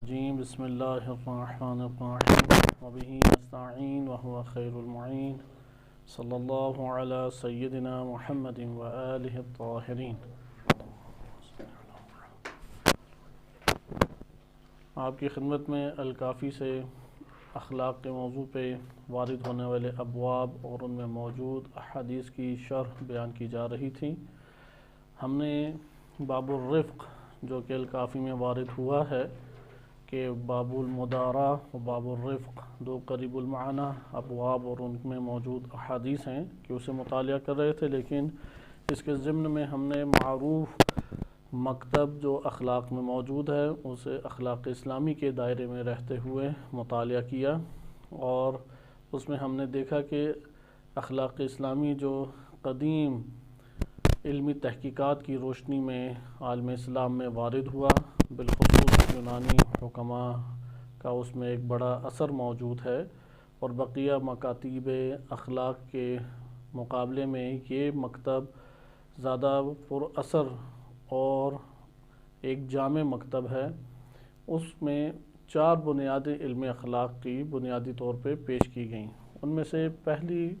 جیم بسم اللہ الرحمن الرحیم وبہ نستعین وهو خیر المعین صلی اللہ علی سیدنا محمد وآلہ الطاہرین۔ آپ کی خدمت میں الکافی سے اخلاق کے موضوع پہ وارد ہونے والے ابواب اور ان میں موجود احادیث کی شرح بیان کی جا رہی تھی۔ ہم نے باب الرفق جو کہ الکافی میں وارد ہوا ہے کہ باب المدارا و باب الرفق دو قریب المعنی ابواب اور ان میں موجود احادیث ہیں کہ اسے مطالعہ کر رہے تھے، لیکن اس کے ضمن میں ہم نے معروف مکتب جو اخلاق میں موجود ہے اسے اخلاق اسلامی کے دائرے میں رہتے ہوئے مطالعہ کیا، اور اس میں ہم نے دیکھا کہ اخلاق اسلامی جو قدیم علمی تحقیقات کی روشنی میں عالم اسلام میں وارد ہوا، بالخصوص یونانی حکماء کا اس میں ایک بڑا اثر موجود ہے، اور بقیہ مکاتیب اخلاق کے مقابلے میں یہ مکتب زیادہ پر اثر اور ایک جامع مکتب ہے۔ اس میں 4 بنیادی علم اخلاق کی بنیادی طور پہ پیش کی گئیں۔ ان میں سے پہلی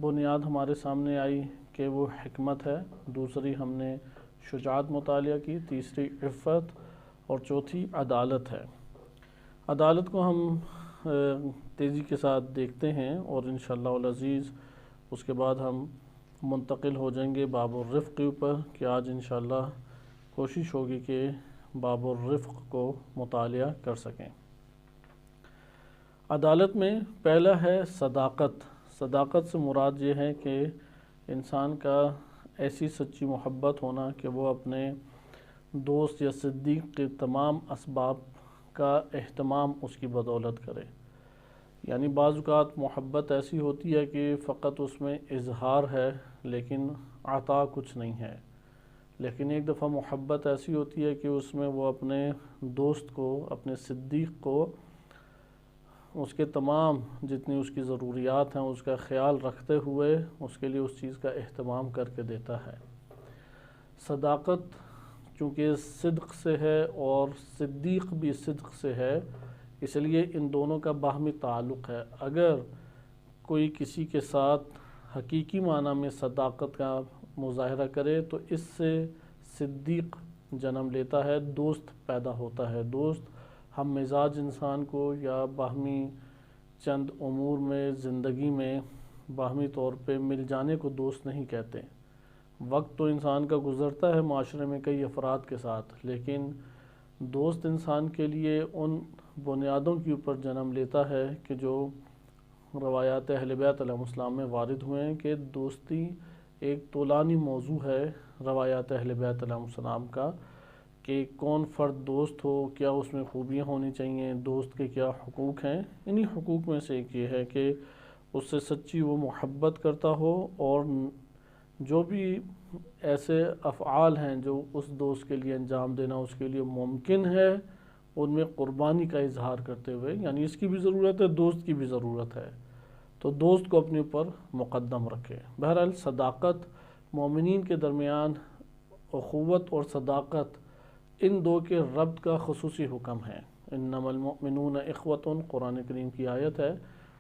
بنیاد ہمارے سامنے آئی کہ وہ حکمت ہے، دوسری ہم نے شجاعت مطالعہ کی، تیسری عفت، اور چوتھی عدالت ہے۔ عدالت کو ہم تیزی کے ساتھ دیکھتے ہیں اور انشاءاللہ العزیز اس کے بعد ہم منتقل ہو جائیں گے باب الرفق کے اوپر، کہ آج انشاءاللہ کوشش ہوگی کہ باب الرفق کو مطالعہ کر سکیں۔ عدالت میں پہلا ہے صداقت۔ صداقت سے مراد یہ ہے کہ انسان کا ایسی سچی محبت ہونا کہ وہ اپنے دوست یا صدیق کے تمام اسباب کا اہتمام اس کی بدولت کرے۔ یعنی بعض اوقات محبت ایسی ہوتی ہے کہ فقط اس میں اظہار ہے لیکن عطا کچھ نہیں ہے، لیکن ایک دفعہ محبت ایسی ہوتی ہے کہ اس میں وہ اپنے دوست کو، اپنے صدیق کو، اس کے تمام جتنی اس کی ضروریات ہیں اس کا خیال رکھتے ہوئے اس کے لیے اس چیز کا اہتمام کر کے دیتا ہے۔ صداقت چونکہ صدق سے ہے اور صدیق بھی صدق سے ہے، اس لیے ان دونوں کا باہمی تعلق ہے۔ اگر کوئی کسی کے ساتھ حقیقی معنی میں صداقت کا مظاہرہ کرے تو اس سے صدیق جنم لیتا ہے، دوست پیدا ہوتا ہے۔ دوست ہم مزاج انسان کو یا باہمی چند امور میں زندگی میں باہمی طور پہ مل جانے کو دوست نہیں کہتے۔ وقت تو انسان کا گزرتا ہے معاشرے میں کئی افراد کے ساتھ، لیکن دوست انسان کے لیے ان بنیادوں کے اوپر جنم لیتا ہے کہ جو روایات اہل بیت علیہ السلام میں وارد ہوئے ہیں کہ دوستی ایک طولانی موضوع ہے روایات اہل بیت علیہ السلام کا، کہ کون فرد دوست ہو، کیا اس میں خوبیاں ہونی چاہیے، دوست کے کیا حقوق ہیں۔ انہی حقوق میں سے ایک یہ ہے کہ اس سے سچی وہ محبت کرتا ہو، اور جو بھی ایسے افعال ہیں جو اس دوست کے لیے انجام دینا اس کے لیے ممکن ہے ان میں قربانی کا اظہار کرتے ہوئے، یعنی اس کی بھی ضرورت ہے، دوست کی بھی ضرورت ہے، تو دوست کو اپنے اوپر مقدم رکھے۔ بہرحال صداقت مومنین کے درمیان، اخوت اور صداقت ان دو کے ربط کا خصوصی حکم ہے۔ انما المؤمنون اخوۃ، قرآن کریم کی آیت ہے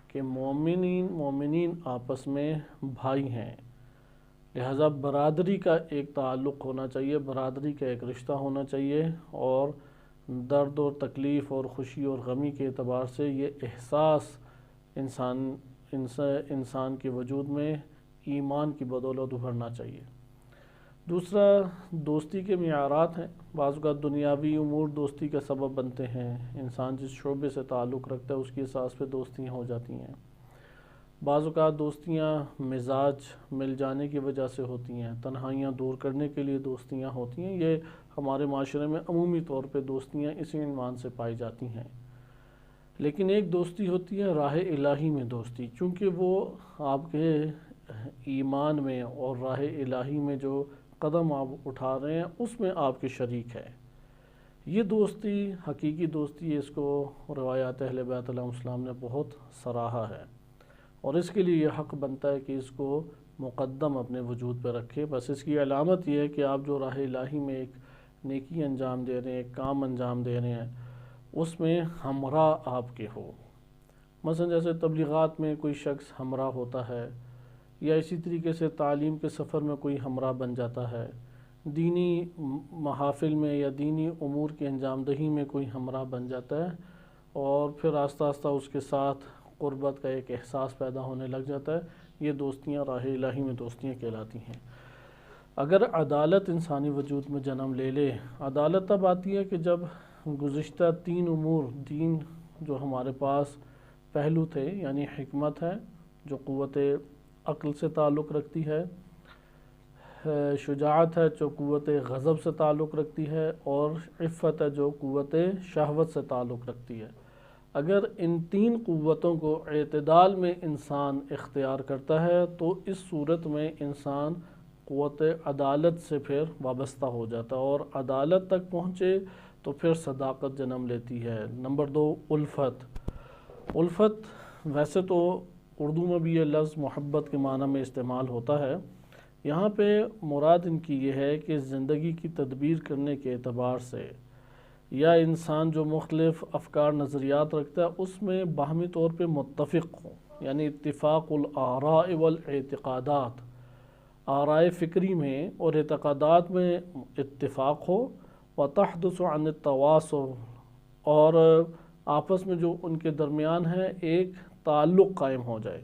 کہ مومنین آپس میں بھائی ہیں، لہذا برادری کا ایک تعلق ہونا چاہیے، برادری کا ایک رشتہ ہونا چاہیے، اور درد اور تکلیف اور خوشی اور غمی کے اعتبار سے یہ احساس انسان کے وجود میں ایمان کی بدولت ابھرنا چاہیے۔ دوسرا دوستی کے معیارات ہیں۔ بعض اوقات دنیاوی امور دوستی کا سبب بنتے ہیں، انسان جس شعبے سے تعلق رکھتا ہے اس کی اساس پہ دوستیاں ہو جاتی ہیں۔ بعض اوقات دوستیاں مزاج مل جانے کی وجہ سے ہوتی ہیں، تنہائیاں دور کرنے کے لیے دوستیاں ہوتی ہیں۔ یہ ہمارے معاشرے میں عمومی طور پہ دوستیاں اسی عنوان سے پائی جاتی ہیں۔ لیکن ایک دوستی ہوتی ہے راہ الہی میں دوستی، چونکہ وہ آپ کے ایمان میں اور راہ الہی میں جو قدم آپ اٹھا رہے ہیں اس میں آپ کے شریک ہے۔ یہ دوستی حقیقی دوستی، اس کو روایات اہل بیت علیہ السلام نے بہت سراہا ہے، اور اس کے لیے یہ حق بنتا ہے کہ اس کو مقدم اپنے وجود پہ رکھے۔ بس اس کی علامت یہ ہے کہ آپ جو راہ الہی میں ایک نیکی انجام دے رہے ہیں، ایک کام انجام دے رہے ہیں، اس میں ہمراہ آپ کے ہو۔ مثلا جیسے تبلیغات میں کوئی شخص ہمراہ ہوتا ہے، یا اسی طریقے سے تعلیم کے سفر میں کوئی ہمراہ بن جاتا ہے، دینی محافل میں یا دینی امور کی انجام دہی میں کوئی ہمراہ بن جاتا ہے، اور پھر آہستہ آہستہ اس کے ساتھ قربت کا ایک احساس پیدا ہونے لگ جاتا ہے۔ یہ دوستیاں راہ الہی میں دوستیاں کہلاتی ہیں۔ اگر عدالت انسانی وجود میں جنم لے لے، عدالت تب آتی ہے کہ جب گزشتہ تین امور، تین جو ہمارے پاس پہلو تھے، یعنی حکمت ہے جو قوت عقل سے تعلق رکھتی ہے، شجاعت ہے جو قوت غضب سے تعلق رکھتی ہے، اور عفت ہے جو قوت شہوت سے تعلق رکھتی ہے۔ اگر ان تین قوتوں کو اعتدال میں انسان اختیار کرتا ہے تو اس صورت میں انسان قوت عدالت سے پھر وابستہ ہو جاتا ہے، اور عدالت تک پہنچے تو پھر صداقت جنم لیتی ہے۔ نمبر 2، الفت۔ الفت ویسے تو اردو میں بھی یہ لفظ محبت کے معنی میں استعمال ہوتا ہے، یہاں پہ مراد ان کی یہ ہے کہ زندگی کی تدبیر کرنے کے اعتبار سے، یا انسان جو مختلف افکار نظریات رکھتا ہے اس میں باہمی طور پہ متفق ہو، یعنی اتفاق الآراء والاعتقادات، آرائے فکری میں اور اعتقادات میں اتفاق ہو، وتحدث عن التواصل، اور آپس میں جو ان کے درمیان ہے ایک تعلق قائم ہو جائے۔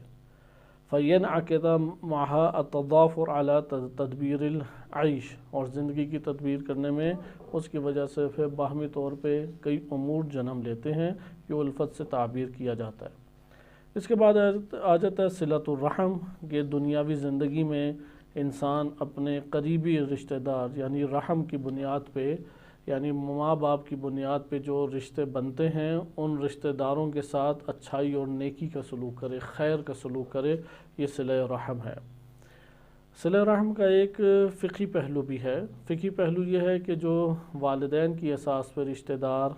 فَيَنْعَقِدَ مَعَهَا التَّضَافُرُ عَلَى تدبیر العیش، اور زندگی کی تدبیر کرنے میں اس کی وجہ سے پھر باہمی طور پہ کئی امور جنم لیتے ہیں جو الفت سے تعبیر کیا جاتا ہے۔ اس کے بعد آ جاتا ہے صلۃ الرحم، کہ دنیاوی زندگی میں انسان اپنے قریبی رشتہ دار یعنی رحم کی بنیاد پہ، یعنی ماں باپ کی بنیاد پہ جو رشتے بنتے ہیں ان رشتہ داروں کے ساتھ اچھائی اور نیکی کا سلوک کرے، خیر کا سلوک کرے، یہ صلہ رحم ہے۔ صلہ رحم کا ایک فقہی پہلو بھی ہے۔ فقہی پہلو یہ ہے کہ جو والدین کی اساس پہ رشتہ دار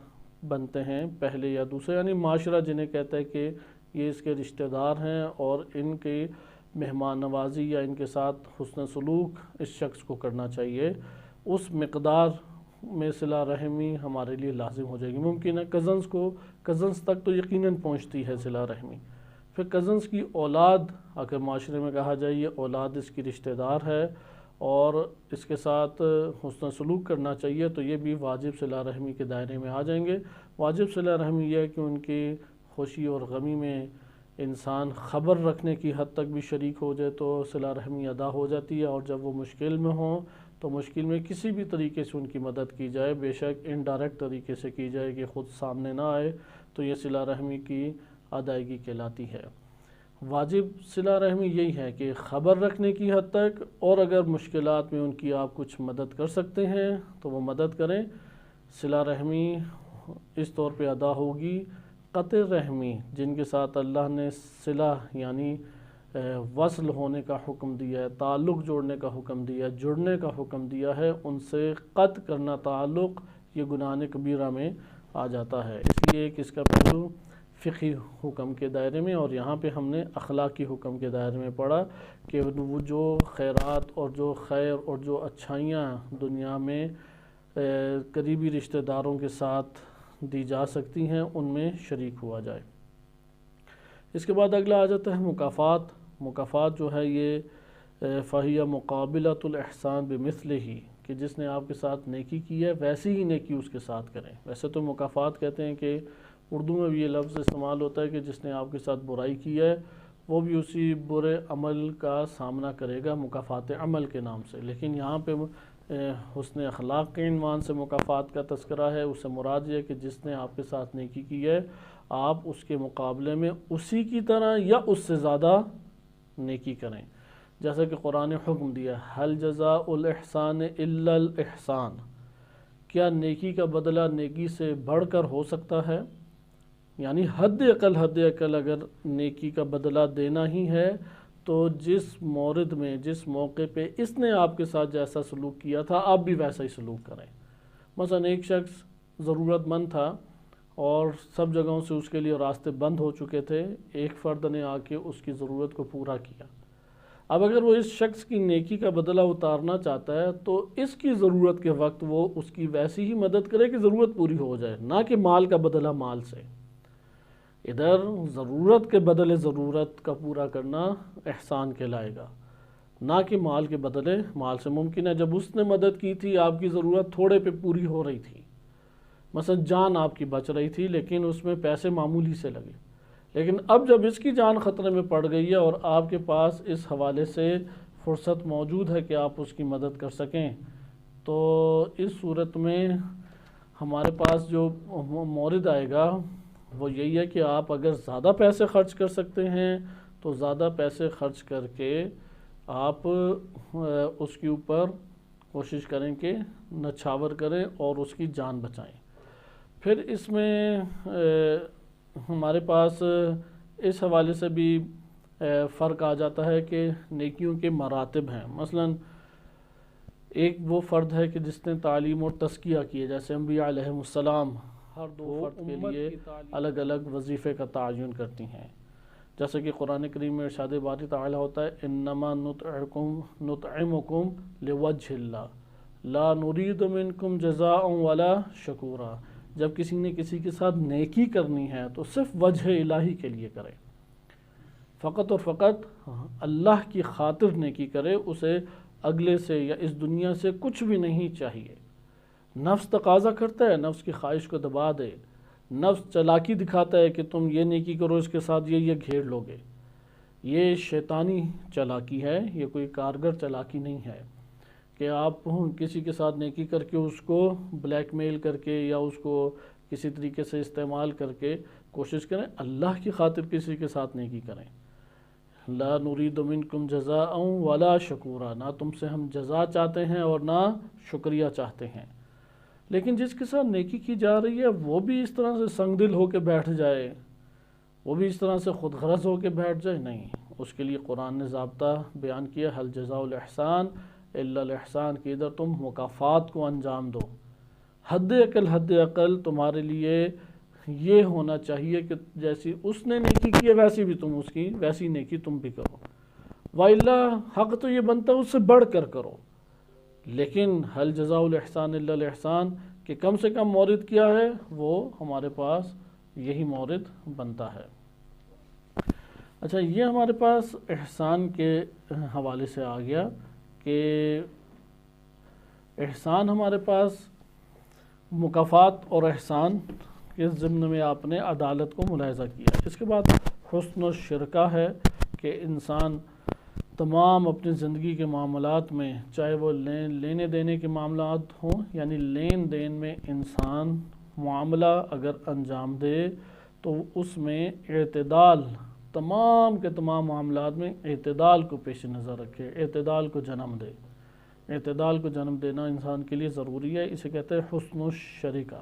بنتے ہیں پہلے یا دوسرے، یعنی معاشرہ جنہیں کہتا ہے کہ یہ اس کے رشتہ دار ہیں اور ان کی مہمان نوازی یا ان کے ساتھ حسن سلوک اس شخص کو کرنا چاہیے، اس مقدار میں صلہ رحمی ہمارے لیے لازم ہو جائے گی۔ ممکن ہے کزنز تک تو یقیناً پہنچتی ہے صلہ رحمی، پھر کزنز کی اولاد اگر معاشرے میں کہا جائے یہ اولاد اس کی رشتہ دار ہے اور اس کے ساتھ حسن سلوک کرنا چاہیے، تو یہ بھی واجب صلہ رحمی کے دائرے میں آ جائیں گے۔ واجب صلہ رحمی یہ ہے کہ ان کی خوشی اور غمی میں انسان خبر رکھنے کی حد تک بھی شریک ہو جائے تو صلہ رحمی ادا ہو جاتی ہے، اور جب وہ مشکل میں ہوں تو مشکل میں کسی بھی طریقے سے ان کی مدد کی جائے، بے شک انڈائریکٹ طریقے سے کی جائے کہ خود سامنے نہ آئے، تو یہ صلہ رحمی کی ادائیگی کہلاتی ہے۔ واجب صلہ رحمی یہی ہے کہ خبر رکھنے کی حد تک، اور اگر مشکلات میں ان کی آپ کچھ مدد کر سکتے ہیں تو وہ مدد کریں۔ صلہ رحمی اس طور پہ ادا ہوگی۔ قطع رحمی جن کے ساتھ اللہ نے صلہ یعنی وصل ہونے کا حکم دیا ہے، تعلق جوڑنے کا حکم دیا ہے، جڑنے کا حکم دیا ہے، ان سے قطع کرنا تعلق یہ گناہ کبیرہ میں آ جاتا ہے۔ اس لیے کہ اس کا پہلو فقہی حکم کے دائرے میں، اور یہاں پہ ہم نے اخلاقی حکم کے دائرے میں پڑھا کہ وہ جو خیرات اور جو خیر اور جو اچھائیاں دنیا میں قریبی رشتہ داروں کے ساتھ دی جا سکتی ہیں ان میں شریک ہوا جائے۔ اس کے بعد اگلا آ جاتا ہے مکافات۔ مکافات جو ہے یہ فَهِيَ مُقَابِلَةُ الْإِحْسَانِ بِمِثْلِهِ، کہ جس نے آپ کے ساتھ نیکی کی ہے ویسی ہی نیکی اس کے ساتھ کریں۔ ویسے تو مکافات کہتے ہیں کہ اردو میں بھی یہ لفظ استعمال ہوتا ہے کہ جس نے آپ کے ساتھ برائی کی ہے وہ بھی اسی برے عمل کا سامنا کرے گا مکافات عمل کے نام سے، لیکن یہاں پہ حسن اخلاق کے عنوان سے مکافات کا تذکرہ ہے۔ اس سے مراد یہ ہے کہ جس نے آپ کے ساتھ نیکی کی ہے آپ اس کے مقابلے میں اسی کی طرح یا اس سے زیادہ نیکی کریں، جیسا کہ قرآن حکم دیا هل جزاء الاحسان الا الاحسان، کیا نیکی کا بدلہ نیکی سے بڑھ کر ہو سکتا ہے؟ یعنی حد اقل اگر نیکی کا بدلہ دینا ہی ہے تو جس مورد میں جس موقع پہ اس نے آپ کے ساتھ جیسا سلوک کیا تھا آپ بھی ویسا ہی سلوک کریں۔ مثلا ایک شخص ضرورت مند تھا اور سب جگہوں سے اس کے لیے راستے بند ہو چکے تھے، ایک فرد نے آ کے اس کی ضرورت کو پورا کیا۔ اب اگر وہ اس شخص کی نیکی کا بدلہ اتارنا چاہتا ہے تو اس کی ضرورت کے وقت وہ اس کی ویسی ہی مدد کرے کہ ضرورت پوری ہو جائے، نہ کہ مال کا بدلہ مال سے۔ ادھر ضرورت کے بدلے ضرورت کا پورا کرنا احسان کہلائے گا، نہ کہ مال کے بدلے مال سے۔ ممکن ہے جب اس نے مدد کی تھی آپ کی ضرورت تھوڑے پہ پوری ہو رہی تھی، مثلا جان آپ کی بچ رہی تھی لیکن اس میں پیسے معمولی سے لگے، لیکن اب جب اس کی جان خطرے میں پڑ گئی ہے اور آپ کے پاس اس حوالے سے فرصت موجود ہے کہ آپ اس کی مدد کر سکیں، تو اس صورت میں ہمارے پاس جو مورد آئے گا وہ یہی ہے کہ آپ اگر زیادہ پیسے خرچ کر سکتے ہیں تو زیادہ پیسے خرچ کر کے آپ اس کے اوپر کوشش کریں کہ نچھاور کریں اور اس کی جان بچائیں۔ پھر اس میں ہمارے پاس اس حوالے سے بھی فرق آ جاتا ہے کہ نیکیوں کے مراتب ہیں۔ مثلا ایک وہ فرد ہے کہ جس نے تعلیم اور تزکیہ کیا، جیسے انبیاء علیہ السلام ہر دو فرد کے لیے الگ الگ وظیفے کا تعین کرتی ہیں، جیسے کہ قرآن کریم میں ارشاد باری تعالی ہوتا ہے انما نطعمکم لوجہ اللہ لا نرید منکم جزاء ولا شکورا۔ جب کسی نے کسی کے ساتھ نیکی کرنی ہے تو صرف وجہ الہی کے لیے کرے، فقط اور فقط اللہ کی خاطر نیکی کرے، اسے اگلے سے یا اس دنیا سے کچھ بھی نہیں چاہیے۔ نفس تقاضا کرتا ہے، نفس کی خواہش کو دبا دے، نفس چلاکی دکھاتا ہے کہ تم یہ نیکی کرو اس کے ساتھ یہ گھیر لو گے، یہ شیطانی چلاکی ہے، یہ کوئی کارگر چلاکی نہیں ہے کہ آپ کسی کے ساتھ نیکی کر کے اس کو بلیک میل کر کے یا اس کو کسی طریقے سے استعمال کر کے کوشش کریں اللہ کی خاطر کسی کے ساتھ نیکی کریں۔ لا نرید منکم جزاء ولا شکورا، نہ تم سے ہم جزا چاہتے ہیں اور نہ شکریہ چاہتے ہیں۔ لیکن جس کے ساتھ نیکی کی جا رہی ہے وہ بھی اس طرح سے سنگ دل ہو کے بیٹھ جائے، وہ بھی اس طرح سے خود غرض ہو کے بیٹھ جائے، نہیں، اس کے لیے قرآن نے ضابطہ بیان کیا حل جزاء الاحسان الا الاحسان، کہ ادھر تم مکافات کو انجام دو۔ حد عقل تمہارے لیے یہ ہونا چاہیے کہ جیسی اس نے نیکی کی ہے ویسی بھی تم اس کی ویسی نیکی تم بھی کرو، وَإِلَّا حق تو یہ بنتا ہے اس سے بڑھ کر کرو۔ لیکن حل جزاء الاحسان الا الاحسان کہ کم سے کم مورد کیا ہے وہ ہمارے پاس یہی مورد بنتا ہے۔ اچھا، یہ ہمارے پاس احسان کے حوالے سے آ گیا کہ احسان ہمارے پاس مکافات اور احسان کے ضمن میں آپ نے عدالت کو ملاحظہ کیا۔ اس کے بعد حسن الشرکہ ہے کہ انسان تمام اپنی زندگی کے معاملات میں، چاہے وہ لینے دینے کے معاملات ہوں، یعنی لین دین میں انسان معاملہ اگر انجام دے تو اس میں اعتدال، تمام کے تمام معاملات میں اعتدال کو پیش نظر رکھے، اعتدال کو جنم دے۔ اعتدال کو جنم دینا انسان کے لیے ضروری ہے، اسے کہتے ہیں حسن الشریکہ،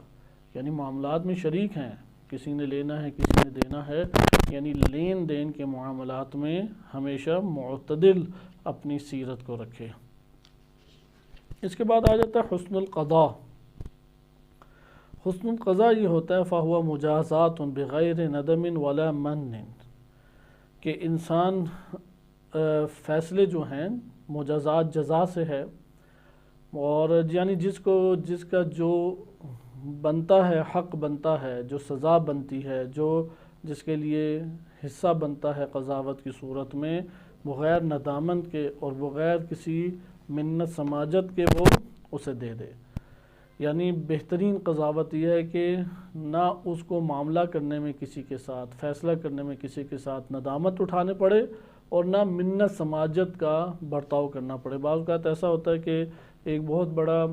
یعنی معاملات میں شریک ہیں، کسی نے لینا ہے کسی نے دینا ہے، یعنی لین دین کے معاملات میں ہمیشہ معتدل اپنی سیرت کو رکھے۔ اس کے بعد آ جاتا ہے حسن القضاء۔ حسن القضاء یہ ہوتا ہے فَهُوَ مُجَازَاتٌ بِغَيْرِ نَدَمٍ وَلَا مَنٍّ، کہ انسان فیصلے جو ہیں مجازات جزا سے ہے، اور یعنی جس کا جو بنتا ہے، حق بنتا ہے، جو سزا بنتی ہے، جس کے لیے حصہ بنتا ہے قضاوت کی صورت میں، بغیر ندامت کے اور بغیر کسی منت سماجت کے وہ اسے دے دے۔ یعنی بہترین قضاوت یہ ہے کہ نہ اس کو معاملہ کرنے میں کسی کے ساتھ، فیصلہ کرنے میں کسی کے ساتھ ندامت اٹھانے پڑے اور نہ منت سماجت کا برتاؤ کرنا پڑے۔ بعض اوقات ایسا ہوتا ہے کہ ایک بہت بڑا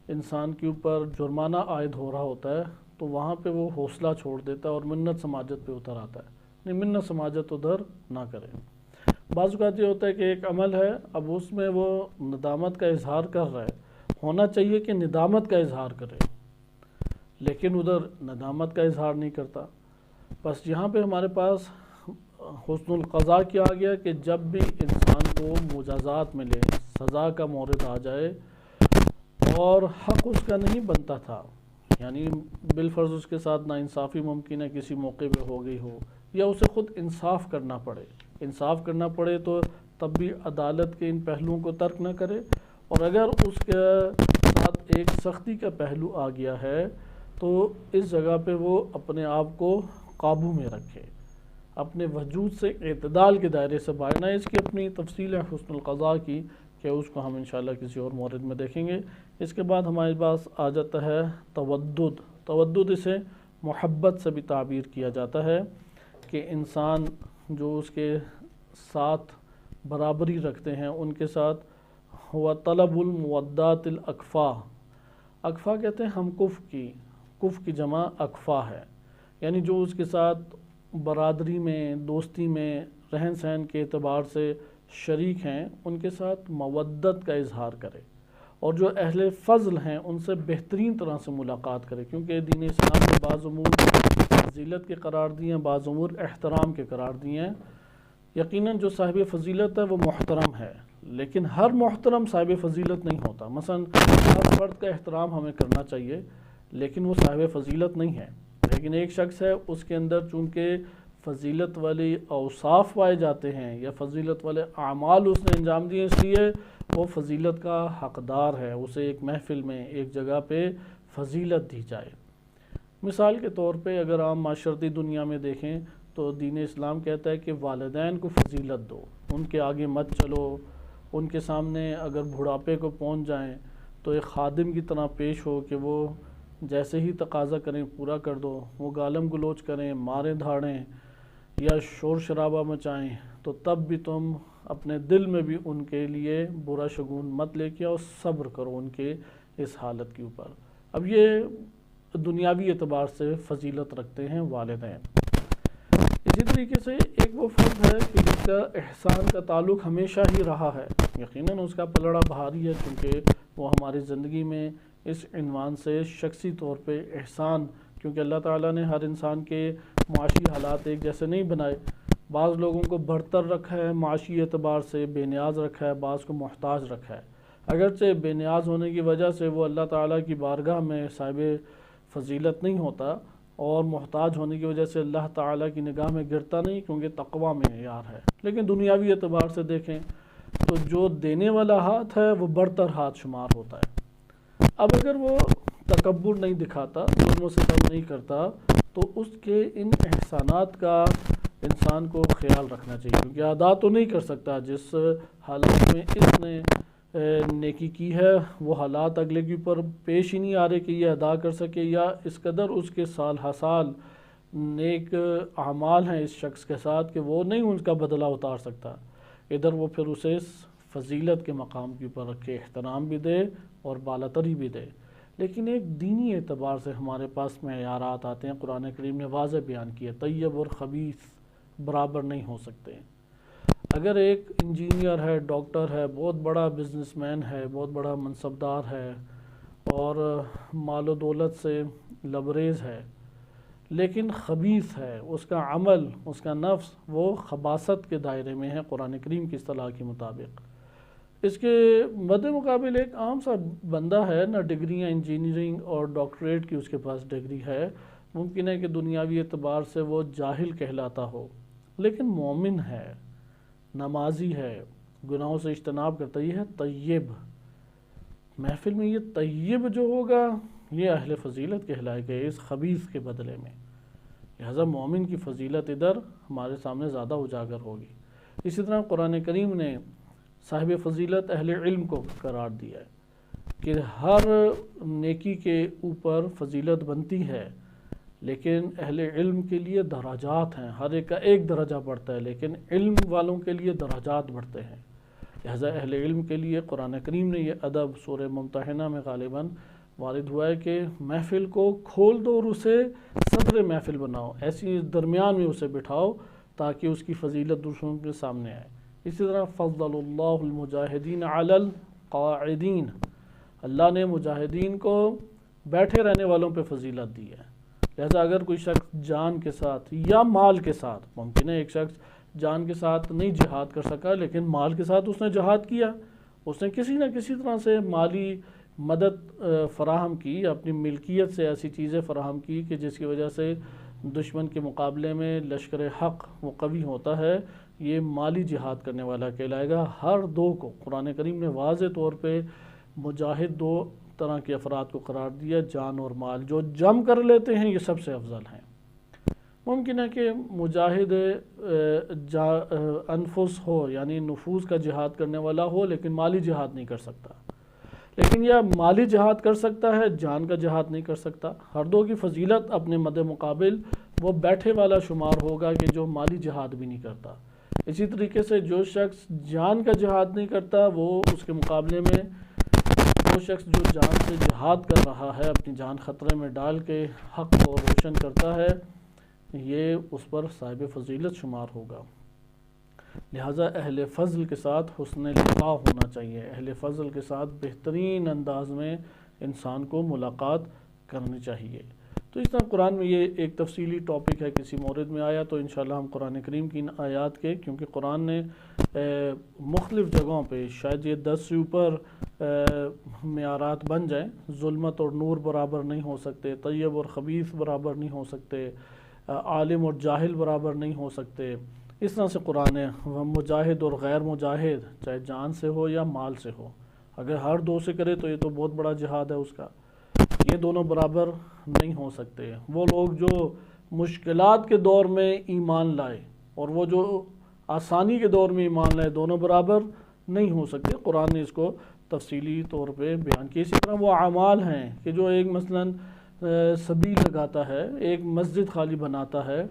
انسان کے اوپر جرمانہ عائد ہو رہا ہوتا ہے تو وہاں پہ وہ حوصلہ چھوڑ دیتا ہے اور منت سماجت پہ اتر آتا ہے، نہیں، منت سماجت ادھر نہ کرے۔ بعض اوقات یہ ہوتا ہے کہ ایک عمل ہے، اب اس میں وہ ندامت کا اظہار کر رہا ہے، ہونا چاہیے کہ ندامت کا اظہار کرے، لیکن ادھر ندامت کا اظہار نہیں کرتا۔ بس یہاں پہ ہمارے پاس حسن القضاء کیا آ گیا کہ جب بھی انسان کو مجازات ملے، سزا کا مورد آ جائے اور حق اس کا نہیں بنتا تھا، یعنی بالفرض اس کے ساتھ ناانصافی ممکن ہے کسی موقع پہ ہو گئی ہو، یا اسے خود انصاف کرنا پڑے۔ انصاف کرنا پڑے تو تب بھی عدالت کے ان پہلوؤں کو ترک نہ کرے، اور اگر اس کے ساتھ ایک سختی کا پہلو آ گیا ہے تو اس جگہ پہ وہ اپنے آپ کو قابو میں رکھے، اپنے وجود سے اعتدال کے دائرے سے باہر نہ۔ اس کی اپنی تفصیل ہے حسن القضاء کی، کہ اس کو ہم انشاءاللہ کسی اور مورد میں دیکھیں گے۔ اس کے بعد ہمارے پاس آ جاتا ہے تودد۔ تودد اسے محبت سے بھی تعبیر کیا جاتا ہے، کہ انسان جو اس کے ساتھ برابری رکھتے ہیں ان کے ساتھ، ہوا طلب المودات الاکفا۔ اکفا کہتے ہیں ہم کف کی جمع اکفا ہے، یعنی جو اس کے ساتھ برادری میں، دوستی میں، رہن سہن کے اعتبار سے شریک ہیں ان کے ساتھ مودت کا اظہار کرے، اور جو اہل فضل ہیں ان سے بہترین طرح سے ملاقات کرے، کیونکہ دین اسلام نے بعض امور فضیلت کے قرار دیے ہیں، بعض امور احترام کے قرار دیے ہیں۔ یقیناً جو صاحب فضیلت ہے وہ محترم ہے، لیکن ہر محترم صاحب فضیلت نہیں ہوتا۔ مثلا ہر فرد کا احترام ہمیں کرنا چاہیے، لیکن وہ صاحب فضیلت نہیں ہے۔ لیکن ایک شخص ہے، اس کے اندر چونکہ فضیلت والی اوصاف پائے جاتے ہیں یا فضیلت والے اعمال اس نے انجام دیے، اس لیے وہ فضیلت کا حقدار ہے، اسے ایک محفل میں، ایک جگہ پہ فضیلت دی جائے۔ مثال کے طور پہ اگر عام معاشرتی دنیا میں دیکھیں تو دین اسلام کہتا ہے کہ والدین کو فضیلت دو، ان کے آگے مت چلو، ان کے سامنے اگر بڑھاپے کو پہنچ جائیں تو ایک خادم کی طرح پیش ہو، کہ وہ جیسے ہی تقاضا کریں پورا کر دو۔ وہ گالم گلوچ کریں، ماریں دھاڑیں یا شور شرابہ مچائیں تو تب بھی تم اپنے دل میں بھی ان کے لیے برا شگون مت لے کے، اور صبر کرو ان کے اس حالت کے اوپر۔ اب یہ دنیاوی اعتبار سے فضیلت رکھتے ہیں والدین۔ اسی طریقے سے ایک وہ فرد ہے کہ جس کا احسان کا تعلق ہمیشہ ہی رہا ہے، یقیناً اس کا پلڑا بھاری ہے، کیونکہ وہ ہماری زندگی میں اس عنوان سے شخصی طور پہ احسان، کیونکہ اللہ تعالیٰ نے ہر انسان کے معاشی حالات ایک جیسے نہیں بنائے، بعض لوگوں کو برتر رکھا ہے معاشی اعتبار سے، بے نیاز رکھا ہے، بعض کو محتاج رکھا ہے۔ اگرچہ بے نیاز ہونے کی وجہ سے وہ اللہ تعالیٰ کی بارگاہ میں صاحب فضیلت نہیں ہوتا، اور محتاج ہونے کی وجہ سے اللہ تعالیٰ کی نگاہ میں گرتا نہیں، کیونکہ تقویٰ معیار ہے۔ لیکن دنیاوی اعتبار سے دیکھیں تو جو دینے والا ہاتھ ہے وہ برتر ہاتھ شمار ہوتا ہے۔ اب اگر وہ تکبر نہیں دکھاتا، ظلم و ستم نہیں کرتا، تو اس کے ان احسانات کا انسان کو خیال رکھنا چاہیے، کیونکہ ادا تو نہیں کر سکتا جس حالات میں اس نے نیکی کی ہے، وہ حالات اگلے کے اوپر پیش ہی نہیں آ رہے کہ یہ ادا کر سکے، یا اس قدر اس کے سال ہر سال نیک اعمال ہیں اس شخص کے ساتھ کہ وہ نہیں ان کا بدلہ اتار سکتا۔ ادھر وہ پھر اسے اس فضیلت کے مقام کے اوپر رکھے، احترام بھی دے اور بالاتری بھی دے۔ لیکن ایک دینی اعتبار سے ہمارے پاس معیارات آتے ہیں، قرآن کریم نے واضح بیان کیا، طیب اور خبیث برابر نہیں ہو سکتے۔ اگر ایک انجینئر ہے، ڈاکٹر ہے، بہت بڑا بزنس مین ہے، بہت بڑا منصبدار ہے اور مال و دولت سے لبریز ہے، لیکن خبیث ہے، اس کا عمل، اس کا نفس وہ خباثت کے دائرے میں ہے قرآن کریم کی اصطلاح کے مطابق۔ اس کے مد مقابل ایک عام سا بندہ ہے، نہ ڈگریاں انجینئرنگ اور ڈاکٹریٹ کی اس کے پاس ڈگری ہے، ممکن ہے کہ دنیاوی اعتبار سے وہ جاہل کہلاتا ہو، لیکن مومن ہے، نمازی ہے، گناہوں سے اجتناب کرتا، یہ ہے طیب۔ محفل میں یہ طیب جو ہوگا یہ اہل فضیلت کہلائے گئے اس خبیث کے بدلے میں، لہذا مومن کی فضیلت ادھر ہمارے سامنے زیادہ اجاگر ہوگی۔ اسی طرح قرآن کریم نے صاحب فضیلت اہل علم کو قرار دیا ہے کہ ہر نیکی کے اوپر فضیلت بنتی ہے، لیکن اہل علم کے لیے درجات ہیں، ہر ایک کا ایک درجہ بڑھتا ہے، لیکن علم والوں کے لیے درجات بڑھتے ہیں۔ لہذا اہل علم کے لیے قرآن کریم نے یہ ادب سورہ ممتحنہ میں غالباً وارد ہوا ہے کہ محفل کو کھول دو اور اسے صدر محفل بناؤ، ایسی درمیان میں اسے بٹھاؤ تاکہ اس کی فضیلت دوسروں کے سامنے آئے۔ اسی طرح فضل اللہ المجاہدین علی القاعدین، اللہ نے مجاہدین کو بیٹھے رہنے والوں پہ فضیلت دی ہے۔ لہذا اگر کوئی شخص جان کے ساتھ یا مال کے ساتھ، ممکن ہے ایک شخص جان کے ساتھ نہیں جہاد کر سکا لیکن مال کے ساتھ اس نے جہاد کیا، اس نے کسی نہ کسی طرح سے مالی مدد فراہم کی، اپنی ملکیت سے ایسی چیزیں فراہم کی کہ جس کی وجہ سے دشمن کے مقابلے میں لشکر حق وہ قوی ہوتا ہے، یہ مالی جہاد کرنے والا کہلائے گا۔ ہر دو کو قرآن کریم نے واضح طور پہ مجاہد دو طرح کے افراد کو قرار دیا، جان اور مال۔ جو جم کر لیتے ہیں یہ سب سے افضل ہیں۔ ممکن ہے کہ مجاہد انفس ہو، یعنی نفوس کا جہاد کرنے والا ہو، لیکن مالی جہاد نہیں کر سکتا، لیکن یہ مالی جہاد کر سکتا ہے، جان کا جہاد نہیں کر سکتا۔ ہر دو کی فضیلت اپنے مد مقابل وہ بیٹھے والا شمار ہوگا کہ جو مالی جہاد بھی نہیں کرتا۔ اسی طریقے سے جو شخص جان کا جہاد نہیں کرتا، وہ اس کے مقابلے میں وہ شخص جو جان سے جہاد کر رہا ہے، اپنی جان خطرے میں ڈال کے حق کو روشن کرتا ہے، یہ اس پر صاحب فضیلت شمار ہوگا۔ لہٰذا اہل فضل کے ساتھ حسن لقاء ہونا چاہیے، اہل فضل کے ساتھ بہترین انداز میں انسان کو ملاقات کرنی چاہیے۔ تو اس طرح قرآن میں یہ ایک تفصیلی ٹاپک ہے، کسی مورد میں آیا تو انشاءاللہ ہم قرآن کریم کی ان آیات کے، کیونکہ قرآن نے مختلف جگہوں پہ شاید یہ 10 سے اوپر معیارات بن جائیں، ظلمت اور نور برابر نہیں ہو سکتے، طیب اور خبیث برابر نہیں ہو سکتے، عالم اور جاہل برابر نہیں ہو سکتے۔ اس طرح سے قرآن ہے، وہ مجاہد اور غیر مجاہد چاہے جان سے ہو یا مال سے ہو، اگر ہر دو سے کرے تو یہ تو بہت بڑا جہاد ہے اس کا، یہ دونوں برابر نہیں ہو سکتے۔ وہ لوگ جو مشکلات کے دور میں ایمان لائے اور وہ جو آسانی کے دور میں ایمان لائے، دونوں برابر نہیں ہو سکتے۔ قرآن نے اس کو تفصیلی طور پہ بیان کیا۔ اسی طرح وہ اعمال ہیں کہ جو ایک مثلاً سبیل لگاتا ہے، ایک مسجد خالی بناتا ہے،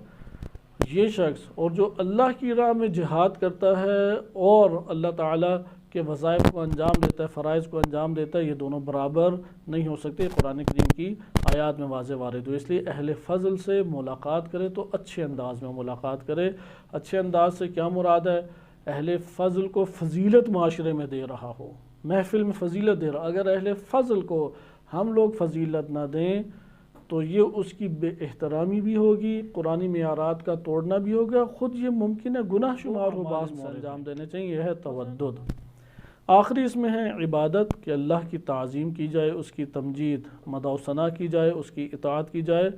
یہ شخص، اور جو اللہ کی راہ میں جہاد کرتا ہے اور اللہ تعالیٰ کے وظائف کو انجام دیتا ہے، فرائض کو انجام دیتا ہے، یہ دونوں برابر نہیں ہو سکتے۔ قرآن کریم کی آیات میں واضح وارد ہو، اس لیے اہل فضل سے ملاقات کرے تو اچھے انداز میں ملاقات کرے۔ اچھے انداز سے کیا مراد ہے؟ اہل فضل کو فضیلت معاشرے میں دے رہا ہو، محفل میں فضیلت دے رہا۔ اگر اہل فضل کو ہم لوگ فضیلت نہ دیں تو یہ اس کی بے احترامی بھی ہوگی، قرآنی معیارات کا توڑنا بھی ہوگا، خود یہ ممکن ہے گناہ شمار ہو، بعض سے انجام دینے چاہیے۔ یہ ہے تودد۔ آخری اس میں ہے عبادت، کہ اللہ کی تعظیم کی جائے، اس کی تمجید مدح و ثنا کی جائے، اس کی اطاعت کی جائے،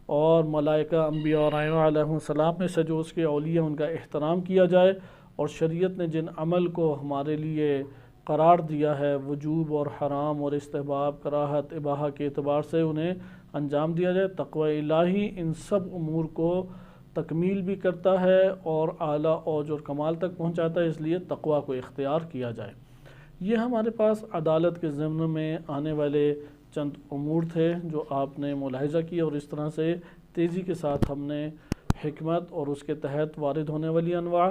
اور ملائکہ، انبیاء اور ائمہ علیہم السلام میں سے جو اس کے اولیاء ان کا احترام کیا جائے، اور شریعت نے جن عمل کو ہمارے لیے قرار دیا ہے وجوب اور حرام اور استحباب، کراہت، اباحہ کے اعتبار سے انہیں انجام دیا جائے۔ تقوی الہی ان سب امور کو تکمیل بھی کرتا ہے اور اعلیٰ اوج اور کمال تک پہنچاتا ہے، اس لیے تقوی کو اختیار کیا جائے۔ یہ ہمارے پاس عدالت کے ضمن میں آنے والے چند امور تھے جو آپ نے ملاحظہ کیا، اور اس طرح سے تیزی کے ساتھ ہم نے حکمت اور اس کے تحت وارد ہونے والی انواع،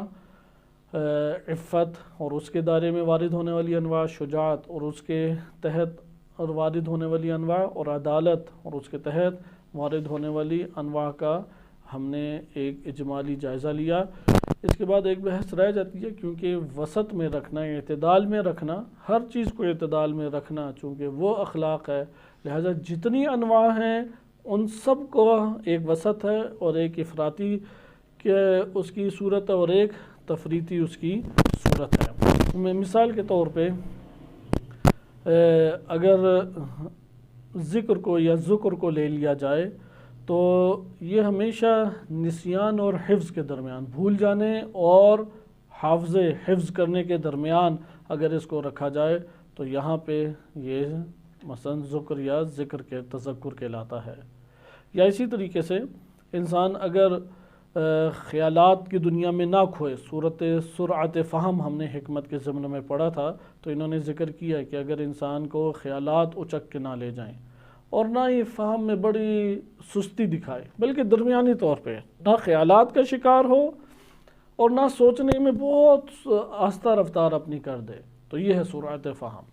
عفت اور اس کے دائرے میں وارد ہونے والی انواع، شجاعت اور اس کے تحت اور وارد ہونے والی انواع، اور عدالت اور اس کے تحت وارد ہونے والی انواع کا ہم نے ایک اجمالی جائزہ لیا۔ اس کے بعد ایک بحث رہ جاتی ہے، کیونکہ وسط میں رکھنا، اعتدال میں رکھنا، ہر چیز کو اعتدال میں رکھنا چونکہ وہ اخلاق ہے، لہذا جتنی انواع ہیں ان سب کو ایک وسط ہے، اور ایک افراطی کہ اس کی صورت ہے اور ایک تفریطی اس کی صورت ہے۔ مثال کے طور پہ اگر ذکر کو یا ذکر کو لے لیا جائے تو یہ ہمیشہ نسیان اور حفظ کے درمیان، بھول جانے اور حفظ کرنے کے درمیان اگر اس کو رکھا جائے تو یہاں پہ یہ مثلا ذکر یا ذکر کے تذکر کہلاتا ہے۔ یا اسی طریقے سے انسان اگر خیالات کی دنیا میں نہ کھوئے، صورت سرعت فہم ہم نے حکمت کے ضمن میں پڑھا تھا، تو انہوں نے ذکر کیا کہ اگر انسان کو خیالات اچک کے نہ لے جائیں اور نہ ہی فہم میں بڑی سستی دکھائے، بلکہ درمیانی طور پہ نہ خیالات کا شکار ہو اور نہ سوچنے میں بہت آہستہ رفتار اپنی کر دے، تو یہ ہے سرعت فہم۔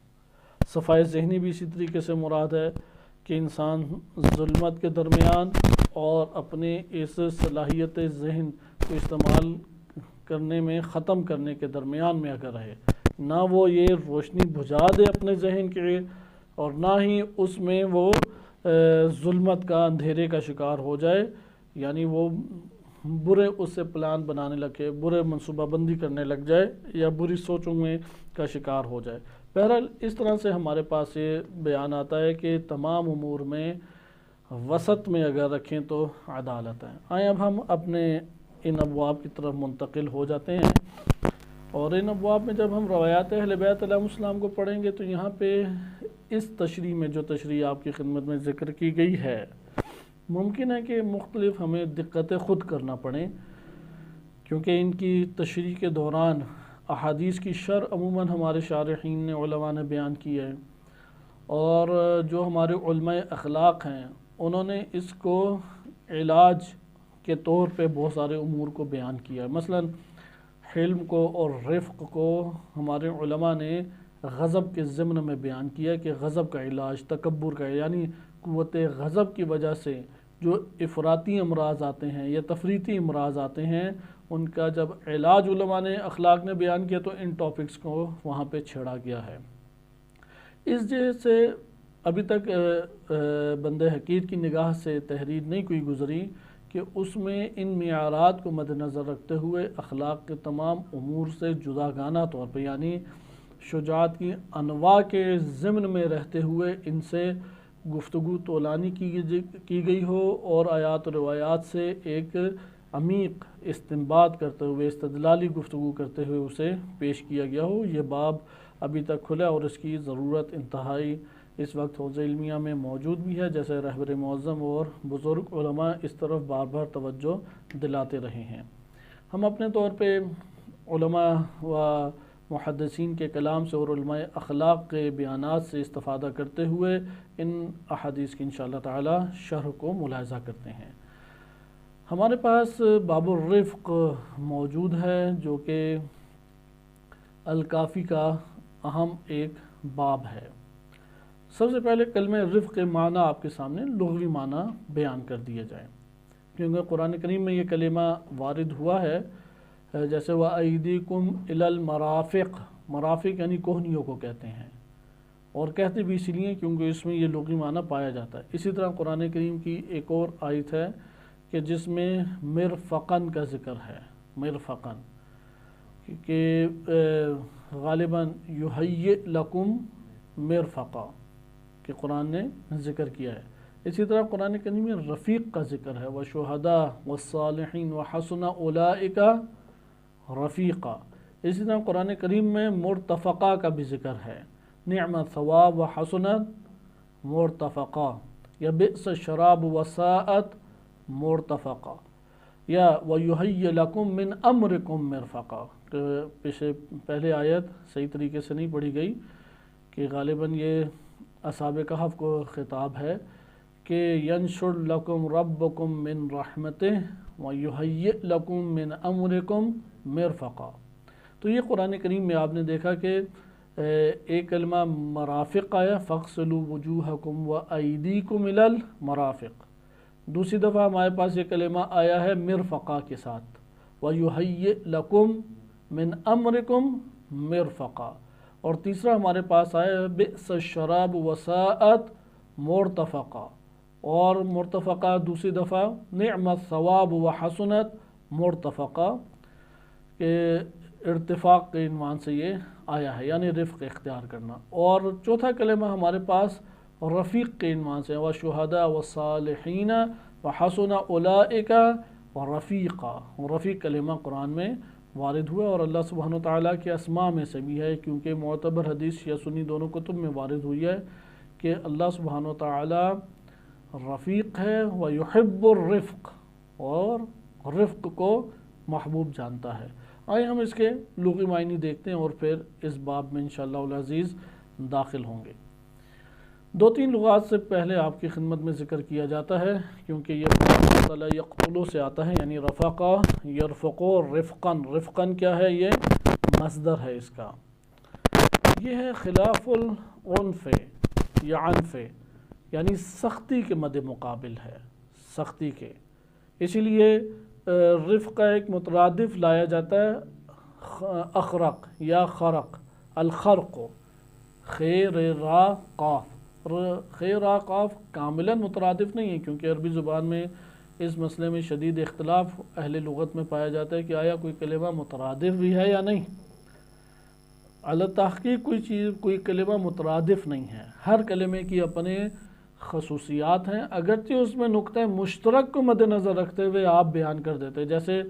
صفائی ذہنی بھی اسی طریقے سے مراد ہے کہ انسان ظلمت کے درمیان اور اپنے اس صلاحیت ذہن کو استعمال کرنے میں، ختم کرنے کے درمیان میں اگر رہے، نہ وہ یہ روشنی بجھا دے اپنے ذہن کے اور نہ ہی اس میں وہ ظلمت کا، اندھیرے کا شکار ہو جائے، یعنی وہ برے اس سے پلان بنانے لگے، برے منصوبہ بندی کرنے لگ جائے یا بری سوچوں میں کا شکار ہو جائے۔ بہرحال اس طرح سے ہمارے پاس یہ بیان آتا ہے کہ تمام امور میں وسط میں اگر رکھیں تو عدالت ہے۔ آئیں اب ہم اپنے ان ابواب کی طرف منتقل ہو جاتے ہیں، اور ان ابواب میں جب ہم روایات اہل بیت علیہ السلام کو پڑھیں گے تو یہاں پہ اس تشریح میں جو تشریح آپ کی خدمت میں ذکر کی گئی ہے، ممکن ہے کہ مختلف ہمیں دقتیں خود کرنا پڑیں، کیونکہ ان کی تشریح کے دوران احادیث کی شرح عموماً ہمارے شارحین نے، علماء نے بیان کی ہے، اور جو ہمارے علماء اخلاق ہیں انہوں نے اس کو علاج کے طور پہ بہت سارے امور کو بیان کیا ہے۔ مثلا حلم کو اور رفق کو ہمارے علماء نے غضب کے ضمن میں بیان کیا کہ غضب کا علاج، تکبر کا، یعنی قوت غضب کی وجہ سے جو افراطی امراض آتے ہیں یا تفریطی امراض آتے ہیں، ان کا جب علاج علماء نے اخلاق نے بیان کیا تو ان ٹاپکس کو وہاں پہ چھیڑا گیا ہے۔ اس جہت سے ابھی تک بند حقیر کی نگاہ سے تحریر نہیں کوئی گزری کہ اس میں ان معیارات کو مد نظر رکھتے ہوئے اخلاق کے تمام امور سے جداگانہ طور پہ، یعنی شجاعت کی انواع کے ضمن میں رہتے ہوئے ان سے گفتگو طولانی کی گئی ہو، اور آیات و روایات سے ایک عمیق استنباط کرتے ہوئے، استدلالی گفتگو کرتے ہوئے اسے پیش کیا گیا ہو۔ یہ باب ابھی تک کھلا اور اس کی ضرورت انتہائی اس وقت حوزہ علمیہ میں موجود بھی ہے، جیسے رہبر معظم اور بزرگ علماء اس طرف بار بار توجہ دلاتے رہے ہیں۔ ہم اپنے طور پہ علماء و محدثین کے کلام سے اور علماء اخلاق کے بیانات سے استفادہ کرتے ہوئے ان احادیث کی انشاءاللہ تعالی شرح کو ملاحظہ کرتے ہیں۔ ہمارے پاس باب الرفق موجود ہے، جو کہ الکافی کا اہم ایک باب ہے۔ سب سے پہلے کلمہ رفق کے معنی آپ کے سامنے لغوی معنی بیان کر دیے جائیں، کیونکہ قرآن کریم میں یہ کلمہ وارد ہوا ہے، جیسے وَأَيْدِيكُمْ إِلَى الْمَرَافِقِ، مرافق یعنی کوہنیوں کو کہتے ہیں، اور کہتے بھی اسی لیے کیونکہ اس میں یہ لغوی معنی پایا جاتا ہے۔ اسی طرح قرآن کریم کی ایک اور آیت ہے کہ جس میں مرفقاً کا ذکر ہے، مرفقاً، کہ غالباً یُحَيِّئْ لَكُمْ مرفقا کہ قرآن نے ذکر کیا ہے۔ اسی طرح قرآن کریم میں رفیق کا ذکر ہے، وَشُهَدَاءَ وَالصَّالِحِينَ وَحَسُنَ أُولَئِكَ رفیقا۔ اسی طرح قرآن کریم میں مرتفقہ کا بھی ذکر ہے، نعم الثواب وحسنت مرتفقہ، یا بئس الشراب وساءت مرتفقہ، یا وَيُحَيِّ لَكُم مِّنْ أَمْرِكُم مِّرْفَقًا۔ پہلے آیت صحیح طریقے سے نہیں پڑھی گئی کہ غالباً یہ اصحاب کہف کو خطاب ہے کہ يَنشُرْ لَكُمْ رَبُّكُم مِّن رَحْمَتِهِ وَيُحَيِّئْ لَكُم مِّنْ أَمْرِكُم مِّرْفَقًا۔ تو یہ قرآن کریم میں آپ نے دیکھا کہ ایک کلمہ مرافق آیا، فَاغْسِلُوا وُجُوهَكُمْ وَأَيْدِيكُمْ إِلَى الْمَرَافِقِ۔ دوسری دفعہ ہمارے پاس یہ کلمہ آیا ہے مرفقہ کے ساتھ، وَيُحَيِّئْ لَكُم مِّنْ أَمْرِكُم مِّرْفَقًا، اور تیسرا ہمارے پاس آیا ہے بئس الشراب وساءت مرتفقہ، اور مرتفقہ دوسری دفعہ نعم الثواب وحسنت مرتفقہ کے ارتفاق کے عنوان سے یہ آیا ہے، یعنی رفق اختیار کرنا۔ اور چوتھا کلمہ ہمارے پاس رفیق کے عنوان سے، وَالشُّهَدَاءَ وَالصَّالِحِينَ وَحَسُنَ أُولَئِكَ رفیقا۔ رفیق کلمہ قرآن میں وارد ہوا اور اللہ سبحانہ وتعالیٰ کے اسماء میں سے بھی ہے، کیونکہ معتبر حدیث یا سنی دونوں کتب میں وارد ہوئی ہے کہ اللہ سبحانہ وتعالیٰ رفیق ہے، وَيُحِبُّ الرِّفْقَ، اور رفق کو محبوب جانتا ہے۔ آئے ہم اس کے لغوی معنی دیکھتے ہیں اور پھر اس باب میں انشاءاللہ العزیز داخل ہوں گے۔ دو تین لغات سے پہلے آپ کی خدمت میں ذکر کیا جاتا ہے، کیونکہ یہ مسئلہ یقتلو سے آتا ہے، یعنی رفقہ یرفقو رفقاً۔ رفقاً کیا ہے؟ یہ مصدر ہے اس کا، یہ ہے خلاف العنف یا عنف، یعنی سختی کے مد مقابل ہے، سختی کے۔ اسی لیے رفقہ ایک مترادف لایا جاتا ہے اخرق یا خرق، الخرق، خیر را قاف، خیر را قاف کاملاً مترادف نہیں ہے، کیونکہ عربی زبان میں اس مسئلے میں شدید اختلاف اہل لغت میں پایا جاتا ہے کہ آیا کوئی کلمہ مترادف بھی ہے یا نہیں۔ علی تحقیق کوئی کلمہ مترادف نہیں ہے، ہر کلمے کی اپنے خصوصیات ہیں، اگرچہ اس میں نقطہ مشترک کو مد نظر رکھتے ہوئے آپ بیان کر دیتے ہیں۔ جیسے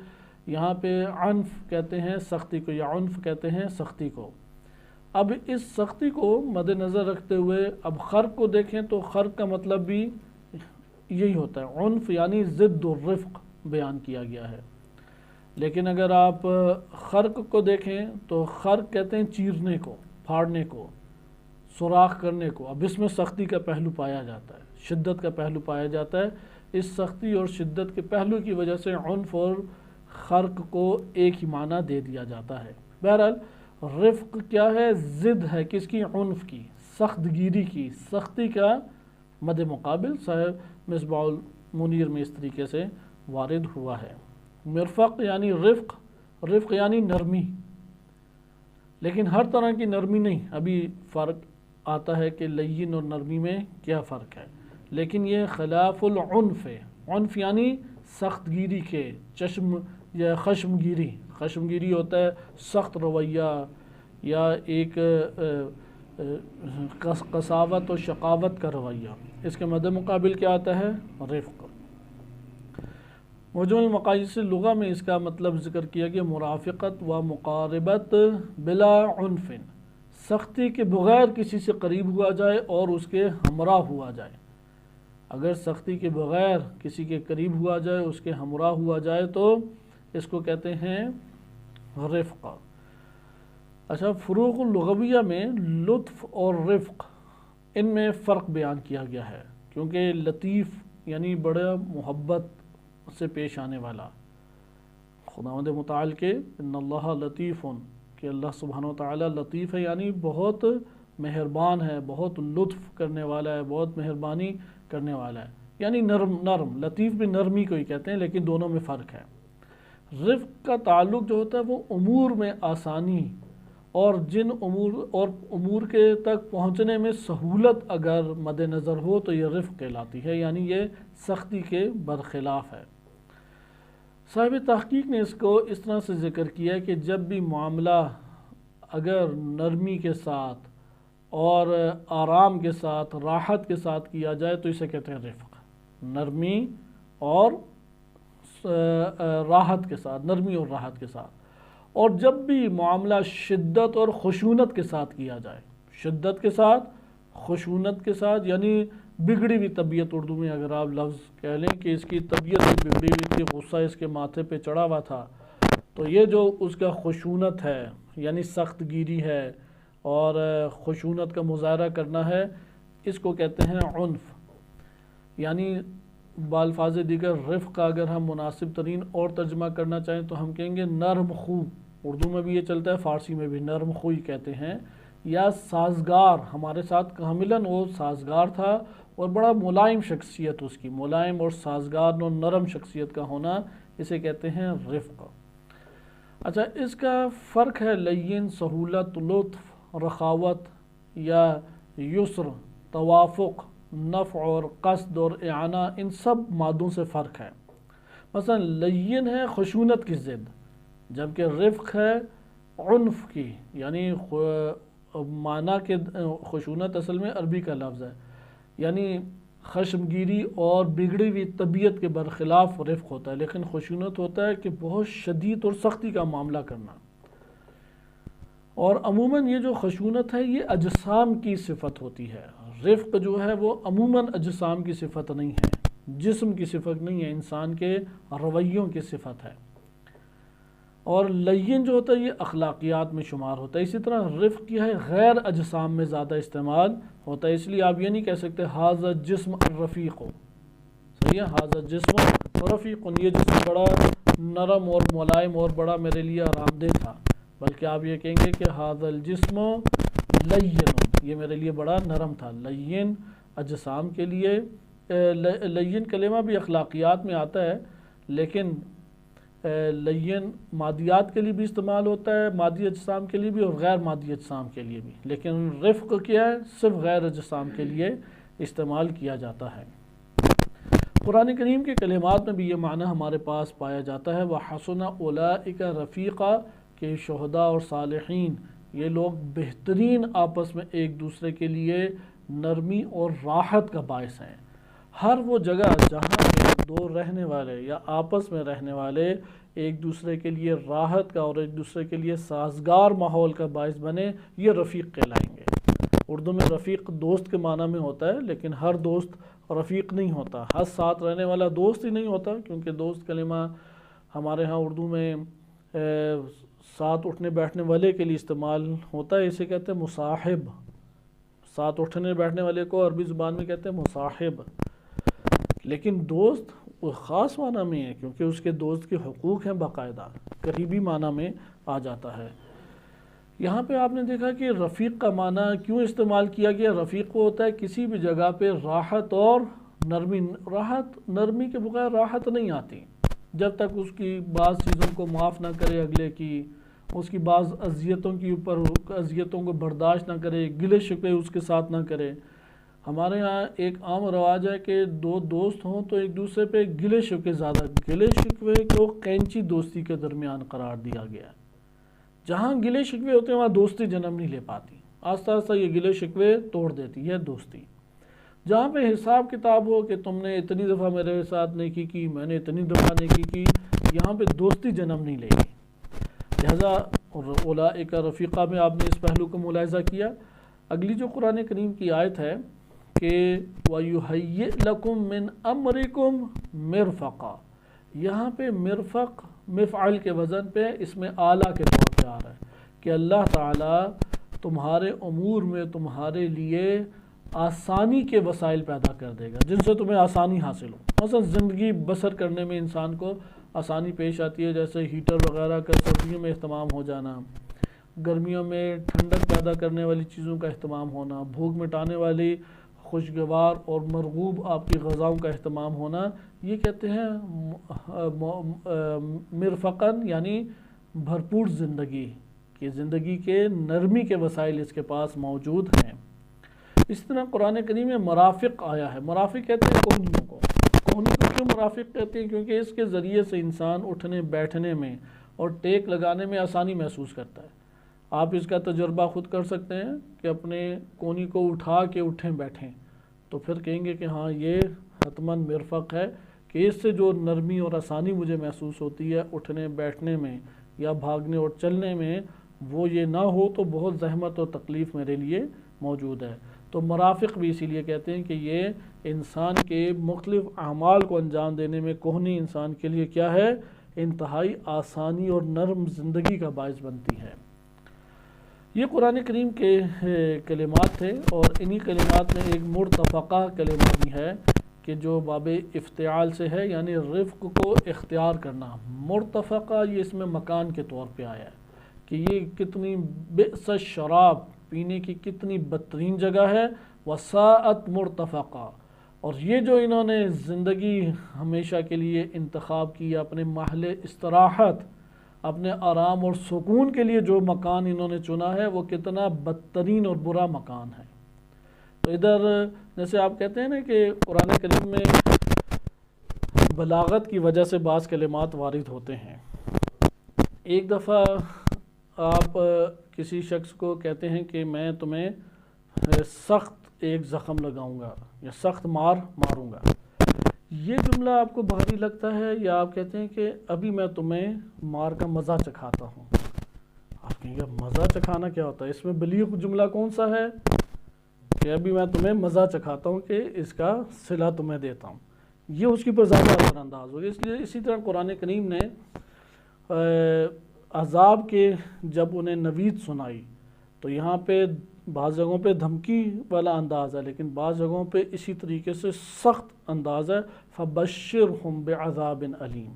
یہاں پہ عنف کہتے ہیں سختی کو، یا عنف کہتے ہیں سختی کو۔ اب اس سختی کو مد نظر رکھتے ہوئے اب خرق کو دیکھیں تو خرق کا مطلب بھی یہی ہوتا ہے، عنف یعنی ضد الرفق بیان کیا گیا ہے۔ لیکن اگر آپ خرق کو دیکھیں تو خرق کہتے ہیں چیرنے کو، پھاڑنے کو، سوراخ کرنے کو۔ اب اس میں سختی کا پہلو پایا جاتا ہے، شدت کا پہلو پایا جاتا ہے۔ اس سختی اور شدت کے پہلو کی وجہ سے عنف اور خرق کو ایک ہی معنی دے دیا جاتا ہے۔ بہرحال رفق کیا ہے؟ ضد ہے کس کی؟ عنف کی، سخت گیری کی، سختی کا مد مقابل صاحب مصباح المنیر میں اس طریقے سے وارد ہوا ہے۔ مرفق یعنی رفق، رفق یعنی نرمی، لیکن ہر طرح کی نرمی نہیں۔ ابھی فرق آتا ہے کہ لین اور نرمی میں کیا فرق ہے، لیکن یہ خلاف العنف ہے۔ عنف یعنی سخت گیری کے، چشم یا خشم گیری۔ خشم گیری ہوتا ہے سخت رویہ یا ایک قساوت و شقاوت کا رویہ۔ اس کے مد مقابل کیا آتا ہے؟ رفق۔ مجموع المقاصد لغہ میں اس کا مطلب ذکر کیا گیا مرافقت و مقاربت بلا عنف، سختی کے بغیر کسی سے قریب ہوا جائے اور اس کے ہمراہ ہوا جائے۔ اگر سختی کے بغیر کسی کے قریب ہوا جائے، اس کے ہمراہ ہوا جائے تو اس کو کہتے ہیں رفق۔ اچھا، فروق اللغویہ میں لطف اور رفق ان میں فرق بیان کیا گیا ہے، کیونکہ لطیف یعنی بڑا محبت سے پیش آنے والا، خداوند متعال کے ان اللہ لطیف، کہ اللہ سبحانہ وتعالی لطیف ہے یعنی بہت مہربان ہے، بہت لطف کرنے والا ہے، بہت مہربانی کرنے والا ہے، یعنی نرم۔ لطیف بھی نرمی کو ہی کہتے ہیں، لیکن دونوں میں فرق ہے۔ رفق کا تعلق جو ہوتا ہے وہ امور میں آسانی اور جن امور کے تک پہنچنے میں سہولت اگر مد نظر ہو تو یہ رفق کہلاتی ہے، یعنی یہ سختی کے برخلاف ہے۔ صاحب تحقیق نے اس کو اس طرح سے ذکر کیا ہے کہ جب بھی معاملہ اگر نرمی کے ساتھ اور آرام کے ساتھ، راحت کے ساتھ کیا جائے تو اسے کہتے ہیں رفق۔ نرمی اور راحت کے ساتھ، نرمی اور راحت کے ساتھ۔ اور جب بھی معاملہ شدت اور خشونت کے ساتھ کیا جائے، شدت کے ساتھ، خشونت کے ساتھ، یعنی بگڑی ہوئی طبیعت، اردو میں اگر آپ لفظ کہہ لیں کہ اس کی طبیعت بگڑی ہوئی تھی، غصہ اس کے ماتھے پہ چڑھا ہوا تھا، تو یہ جو اس کا خشونت ہے یعنی سخت گیری ہے اور خشونت کا مظاہرہ کرنا ہے، اس کو کہتے ہیں عنف۔ یعنی بالفاظ دیگر رفق کا اگر ہم مناسب ترین اور ترجمہ کرنا چاہیں تو ہم کہیں گے نرم خو، اردو میں بھی یہ چلتا ہے، فارسی میں بھی نرم خوئی کہتے ہیں، یا سازگار، ہمارے ساتھ کاملاً وہ سازگار تھا اور بڑا ملائم شخصیت اس کی، ملائم اور سازگار اور نرم شخصیت کا ہونا، اسے کہتے ہیں رفق۔ اچھا، اس کا فرق ہے لین، سہولت، لطف، رخاوت یا یسر، توافق، نفع اور قصد اور اعانہ، ان سب مادوں سے فرق ہے۔ مثلا لین ہے خشونت کی ضد، جبکہ رفق ہے عنف کی، یعنی معنی کے خشونت اصل میں عربی کا لفظ ہے، یعنی خشمگیری اور بگڑی ہوئی طبیعت کے برخلاف رفق ہوتا ہے، لیکن خشونت ہوتا ہے کہ بہت شدید اور سختی کا معاملہ کرنا۔ اور عموماً یہ جو خشونت ہے یہ اجسام کی صفت ہوتی ہے، رفق جو ہے وہ عموماً اجسام کی صفت نہیں ہے، جسم کی صفت نہیں ہے، انسان کے رویوں کی صفت ہے۔ اور لین جو ہوتا ہے یہ اخلاقیات میں شمار ہوتا ہے۔ اسی طرح رفق کیا ہے غیر اجسام میں زیادہ استعمال ہوتا ہے، اس لیے آپ یہ نہیں کہہ سکتے ھذا الجسم الرفیق، صحیح ہے، ھذا الجسم رفیق، یہ جسم بڑا نرم اور ملائم اور بڑا میرے لیے آرام دہ تھا، بلکہ آپ یہ کہیں گے کہ ھذا الجسم لین، یہ میرے لیے بڑا نرم تھا۔ لین اجسام کے لیے، لین کلمہ بھی اخلاقیات میں آتا ہے، لیکن لین مادیات کے لیے بھی استعمال ہوتا ہے، مادی اجسام کے لیے بھی اور غیر مادی اجسام کے لیے بھی، لیکن رفق کیا ہے صرف غیر اجسام کے لیے استعمال کیا جاتا ہے۔ قرآن کریم کے کلمات میں بھی یہ معنی ہمارے پاس پایا جاتا ہے، وَحَسُنَ أُولَئِكَ رَفِيقًا، کہ شہداء اور صالحین یہ لوگ بہترین آپس میں ایک دوسرے کے لیے نرمی اور راحت کا باعث ہیں۔ ہر وہ جگہ جہاں پہ دو رہنے والے یا آپس میں رہنے والے ایک دوسرے کے لیے راحت کا اور ایک دوسرے کے لیے سازگار ماحول کا باعث بنے، یہ رفیق کہلائیں گے۔ اردو میں رفیق دوست کے معنی میں ہوتا ہے، لیکن ہر دوست رفیق نہیں ہوتا، ہر ساتھ رہنے والا دوست ہی نہیں ہوتا، کیونکہ دوست کلمہ ہمارے ہاں اردو میں ساتھ اٹھنے بیٹھنے والے کے لیے استعمال ہوتا ہے، اسے کہتے ہیں مصاحب۔ ساتھ اٹھنے بیٹھنے والے کو عربی زبان میں کہتے ہیں مصاحب، لیکن دوست وہ خاص معنی میں ہے، کیونکہ اس کے دوست کے حقوق ہیں، باقاعدہ قریبی معنی میں آ جاتا ہے۔ یہاں پہ آپ نے دیکھا کہ رفیق کا معنی کیوں استعمال کیا گیا؟ رفیق وہ ہوتا ہے کسی بھی جگہ پہ راحت اور نرمی، نرمی کے بغیر راحت نہیں آتی، جب تک اس کی بعض چیزوں کو معاف نہ کرے اگلے کی، اس کی بعض اذیتوں کو برداشت نہ کرے، گلے شکوے اس کے ساتھ نہ کرے۔ ہمارے ہاں ایک عام رواج ہے کہ دو دوست ہوں تو ایک دوسرے پہ گلے شکوے کو قینچی دوستی کے درمیان قرار دیا گیا ہے۔ جہاں گلے شکوے ہوتے ہیں وہاں دوستی جنم نہیں لے پاتی، آہستہ آہستہ یہ گلے شکوے توڑ دیتی ہے دوستی۔ جہاں پہ حساب کتاب ہو کہ تم نے اتنی دفعہ میرے ساتھ نیکی کی، میں نے اتنی دفعہ نیکی کی، یہاں پہ دوستی جنم نہیں لے گی۔ لہذا اولئک رفیقہ میں آپ نے اس پہلو کو ملاحظہ کیا۔ اگلی جو قرآن کریم کی آیت ہے کہ وَيُهَيِّئْ لَكُم مِّنْ أَمْرِكُمْ مِرْفَقًا، یہاں پہ مرفق مفعل کے وزن پہ اس میں اعلیٰ کے طور پہ آ رہا ہے کہ اللہ تعالیٰ تمہارے امور میں تمہارے لیے آسانی کے وسائل پیدا کر دے گا، جن سے تمہیں آسانی حاصل ہو۔ مثلا زندگی بسر کرنے میں انسان کو آسانی پیش آتی ہے، جیسے ہیٹر وغیرہ کا سردیوں میں اہتمام ہو جانا، گرمیوں میں ٹھنڈک پیدا کرنے والی چیزوں کا اہتمام ہونا، بھوک مٹانے والی خوشگوار اور مرغوب آپ کی غذاؤں کا اہتمام ہونا، یہ کہتے ہیں مرفقاً، یعنی بھرپور زندگی، کہ زندگی کے نرمی کے وسائل اس کے پاس موجود ہیں۔ اس طرح قرآن کریم میں مرافق آیا ہے۔ مرافق کہتے ہیں کوہنیوں کو۔ کوہنی کو کیوں مرافق کہتے ہیں؟ کیونکہ اس کے ذریعے سے انسان اٹھنے بیٹھنے میں اور ٹیک لگانے میں آسانی محسوس کرتا ہے۔ آپ اس کا تجربہ خود کر سکتے ہیں کہ اپنے کونی کو اٹھا کے اٹھیں بیٹھیں تو پھر کہیں گے کہ ہاں یہ حتماً مرفق ہے، کہ اس سے جو نرمی اور آسانی مجھے محسوس ہوتی ہے اٹھنے بیٹھنے میں یا بھاگنے اور چلنے میں، وہ یہ نہ ہو تو بہت زحمت اور تکلیف میرے لیے موجود ہے۔ تو مرافق بھی اسی لیے کہتے ہیں کہ یہ انسان کے مختلف اعمال کو انجام دینے میں کوہنی انسان کے لیے کیا ہے؟ انتہائی آسانی اور نرم زندگی کا باعث بنتی ہے۔ یہ قرآن کریم کے کلمات تھے، اور انہی کلمات میں ایک مرتفقہ کلمہ بھی ہے کہ جو باب افتعال سے ہے، یعنی رفق کو اختیار کرنا۔ مرتفقہ یہ اس میں مکان کے طور پہ آیا ہے کہ یہ کتنی بئس الشراب، پینے کی کتنی بدترین جگہ ہے، وساءت مرتفقہ، اور یہ جو انہوں نے زندگی ہمیشہ کے لیے انتخاب کی، اپنے محل استراحت، اپنے آرام اور سکون کے لیے جو مکان انہوں نے چنا ہے، وہ کتنا بدترین اور برا مکان ہے۔ تو ادھر جیسے آپ کہتے ہیں نا کہ قرآن کریم میں بلاغت کی وجہ سے بعض کلمات وارد ہوتے ہیں۔ ایک دفعہ آپ کسی شخص کو کہتے ہیں کہ میں تمہیں سخت ایک زخم لگاؤں گا یا سخت ماروں گا، یہ جملہ آپ کو بھاری لگتا ہے، یا آپ کہتے ہیں کہ ابھی میں تمہیں مار کا مزہ چکھاتا ہوں۔ آپ کہیں گے مزہ چکھانا کیا ہوتا ہے؟ اس میں بلیغ جملہ کون سا ہے کہ ابھی میں تمہیں مزہ چکھاتا ہوں، کہ اس کا صلہ تمہیں دیتا ہوں، یہ اس کی پر زیادہ اثر انداز ہوگی۔ اس لیے اسی طرح قرآن کریم نے عذاب کے جب انہیں نوید سنائی تو یہاں پہ بعض جگہوں پہ دھمکی والا انداز ہے، لیکن بعض جگہوں پہ اسی طریقے سے سخت انداز ہے، فَبَشِّرْهُمْ بِعَذَابٍ علیم،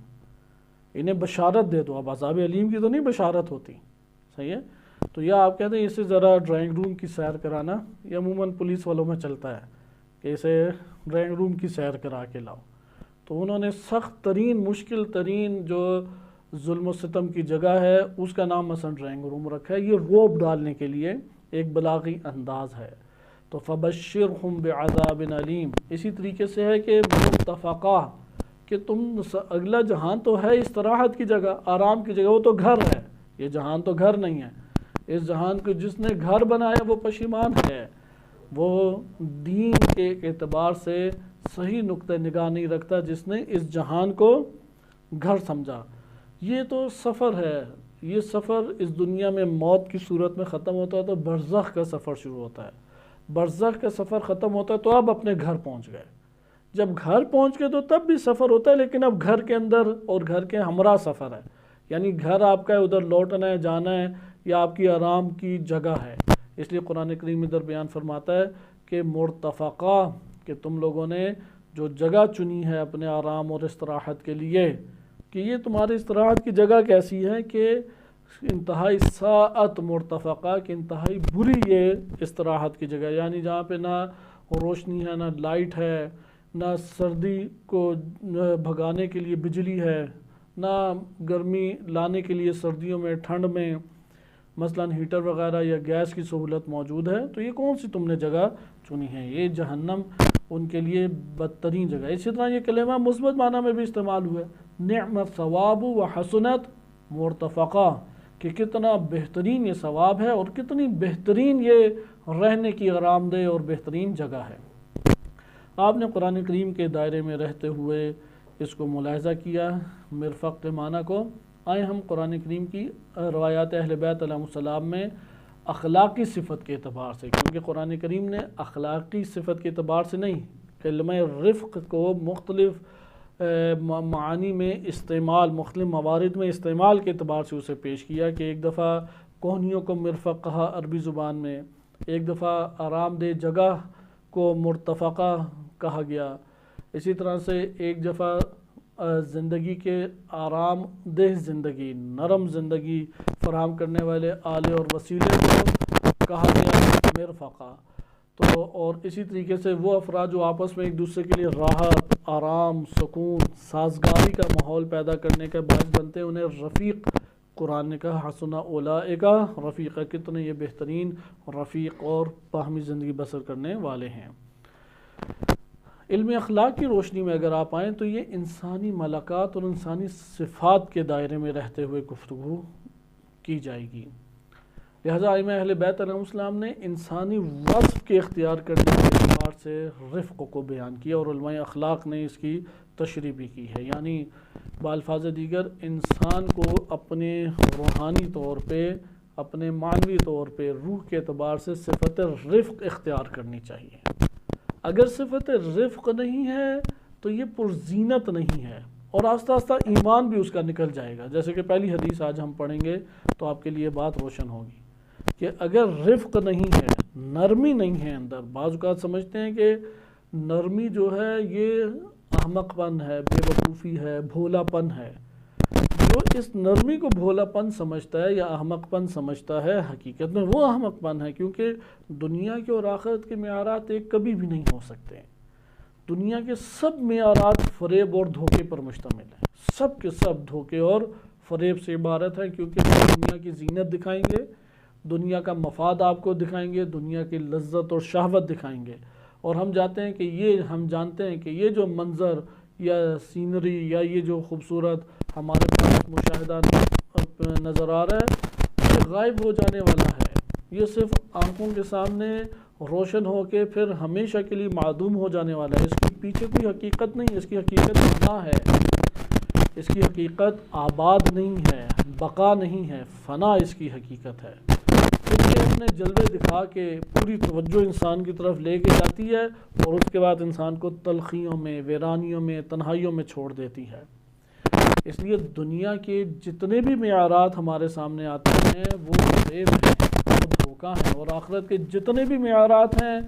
انہیں بشارت دے دو۔ اب عذاب علیم کی تو نہیں بشارت ہوتی، صحیح ہے؟ تو یا آپ کہتے ہیں اسے ذرا ڈرائنگ روم کی سیر کرانا، یہ عموماً پولیس والوں میں چلتا ہے کہ اسے ڈرائنگ روم کی سیر کرا کے لاؤ۔ تو انہوں نے سخت ترین مشکل ترین جو ظلم و ستم کی جگہ ہے اس کا نام مثلا ڈرائنگ روم رکھا ہے، یہ رعب ڈالنے کے لیے ایک بلاغی انداز ہے۔ تو فَبَشِّرْهُمْ بِعَذَابٍ علیم اسی طریقے سے ہے کہ متفقہ، کہ تم اگلا جہان تو ہے استراحت کی جگہ، آرام کی جگہ، وہ تو گھر ہے، یہ جہان تو گھر نہیں ہے۔ اس جہان کو جس نے گھر بنایا وہ پشیمان ہے، وہ دین کے اعتبار سے صحیح نقطہ نگاہ نہیں رکھتا، جس نے اس جہان کو گھر سمجھا۔ یہ تو سفر ہے، یہ سفر اس دنیا میں موت کی صورت میں ختم ہوتا ہے تو برزخ کا سفر شروع ہوتا ہے۔ برزخ کا سفر ختم ہوتا ہے تو اب اپنے گھر پہنچ گئے۔ جب گھر پہنچ گئے تو تب بھی سفر ہوتا ہے، لیکن اب گھر کے اندر اور گھر کے ہمراہ سفر ہے، یعنی گھر آپ کا ادھر لوٹنا ہے، جانا ہے، یا آپ کی آرام کی جگہ ہے۔ اس لیے قرآن کریم ادھر بیان فرماتا ہے کہ مرتفقہ، کہ تم لوگوں نے جو جگہ چنی ہے اپنے آرام اور استراحت کے لیے، کہ یہ تمہاری استراحت کی جگہ کیسی ہے کہ انتہائی ساعت مرتفقہ، کہ انتہائی بری یہ استراحت کی جگہ، یعنی جہاں پہ نہ روشنی ہے، نہ لائٹ ہے، نہ سردی کو بھگانے کے لیے بجلی ہے، نہ گرمی لانے کے لیے سردیوں میں ٹھنڈ میں مثلا ہیٹر وغیرہ یا گیس کی سہولت موجود ہے، تو یہ کون سی تم نے جگہ چنی ہے؟ یہ جہنم ان کے لیے بدترین جگہ ہے۔ اسی طرح یہ کلمہ مثبت معنی میں بھی استعمال ہوا ہے، نعمت ثواب و حسنت مرتفقہ، کہ کتنا بہترین یہ ثواب ہے اور کتنی بہترین یہ رہنے کی آرام دہ اور بہترین جگہ ہے۔ آپ نے قرآن کریم کے دائرے میں رہتے ہوئے اس کو ملاحظہ کیا، مرفق کے معنی کو۔ آئیں ہم قرآن کریم کی روایات اہل بیت علیہ السلام میں اخلاقی صفت کے اعتبار سے، کیونکہ قرآن کریم نے اخلاقی صفت کے اعتبار سے نہیں، کلمہ رفق کو مختلف معانی میں استعمال، مختلف موارد میں استعمال کے اعتبار سے اسے پیش کیا، کہ ایک دفعہ کوہنیوں کو مرفق کہا عربی زبان میں، ایک دفعہ آرام دہ جگہ کو مرتفقہ کہا گیا، اسی طرح سے ایک دفعہ زندگی کے آرام دہ زندگی، نرم زندگی فراہم کرنے والے آلے اور وسیلے کو کہا گیا مرفقہ۔ تو اور اسی طریقے سے وہ افراد جو آپس میں ایک دوسرے کے لیے راحت، آرام، سکون، سازگاری کا ماحول پیدا کرنے کا باعث بنتے ہیں، انہیں رفیق قرآن نے کہا، حسن اولئک رفیقہ، کتنے یہ بہترین رفیق اور باہمی زندگی بسر کرنے والے ہیں۔ علم اخلاق کی روشنی میں اگر آپ آئیں تو یہ انسانی ملکات اور انسانی صفات کے دائرے میں رہتے ہوئے گفتگو کی جائے گی۔ لہذا ائمہ اہل بیت علیہ السلام نے انسانی وصف کے اختیار کرنے کے اعتبار سے رفق کو بیان کیا، اور علماء اخلاق نے اس کی تشریح بھی کی ہے، یعنی بالفاظ دیگر انسان کو اپنے روحانی طور پہ، اپنے معنوی طور پہ، روح کے اعتبار سے صفت رفق اختیار کرنی چاہیے۔ اگر صفت رفق نہیں ہے تو یہ پرزینت نہیں ہے، اور آہستہ آہستہ ایمان بھی اس کا نکل جائے گا۔ جیسے کہ پہلی حدیث آج ہم پڑھیں گے تو آپ کے لیے بات روشن ہوگی کہ اگر رفق نہیں ہے، نرمی نہیں ہے اندر، بعض اوقات سمجھتے ہیں کہ نرمی جو ہے یہ احمق پن ہے، بے وقوفی ہے، بھولا پن ہے۔ جو اس نرمی کو بھولا پن سمجھتا ہے یا احمق پن سمجھتا ہے، حقیقت میں وہ احمق پن ہے، کیونکہ دنیا کے اور آخرت کے معیارات ایک کبھی بھی نہیں ہو سکتے۔ دنیا کے سب معیارات فریب اور دھوکے پر مشتمل ہیں، سب کے سب دھوکے اور فریب سے عبارت ہے، کیونکہ دنیا کی زینت دکھائیں گے، دنیا کا مفاد آپ کو دکھائیں گے، دنیا کی لذت اور شہوت دکھائیں گے، اور ہم جانتے ہیں کہ یہ جو منظر یا سینری یا یہ جو خوبصورت ہمارے پاس مشاہدہ نظر آ رہا ہے، یہ غائب ہو جانے والا ہے، یہ صرف آنکھوں کے سامنے روشن ہو کے پھر ہمیشہ کے لیے معدوم ہو جانے والا ہے۔ اس کے پیچھے کوئی حقیقت نہیں، اس کی حقیقت فنا ہے، اس کی حقیقت آباد نہیں ہے، بقا نہیں ہے، فنا اس کی حقیقت ہے۔ پھر یہ اپنے جلوے دکھا کے پوری توجہ انسان کی طرف لے کے جاتی ہے، اور اس کے بعد انسان کو تلخیوں میں، ویرانیوں میں، تنہائیوں میں چھوڑ دیتی ہے۔ اس لیے دنیا کے جتنے بھی معیارات ہمارے سامنے آتے ہیں وہ فریب ہیں، وہ دھوکہ ہیں، اور آخرت کے جتنے بھی معیارات ہیں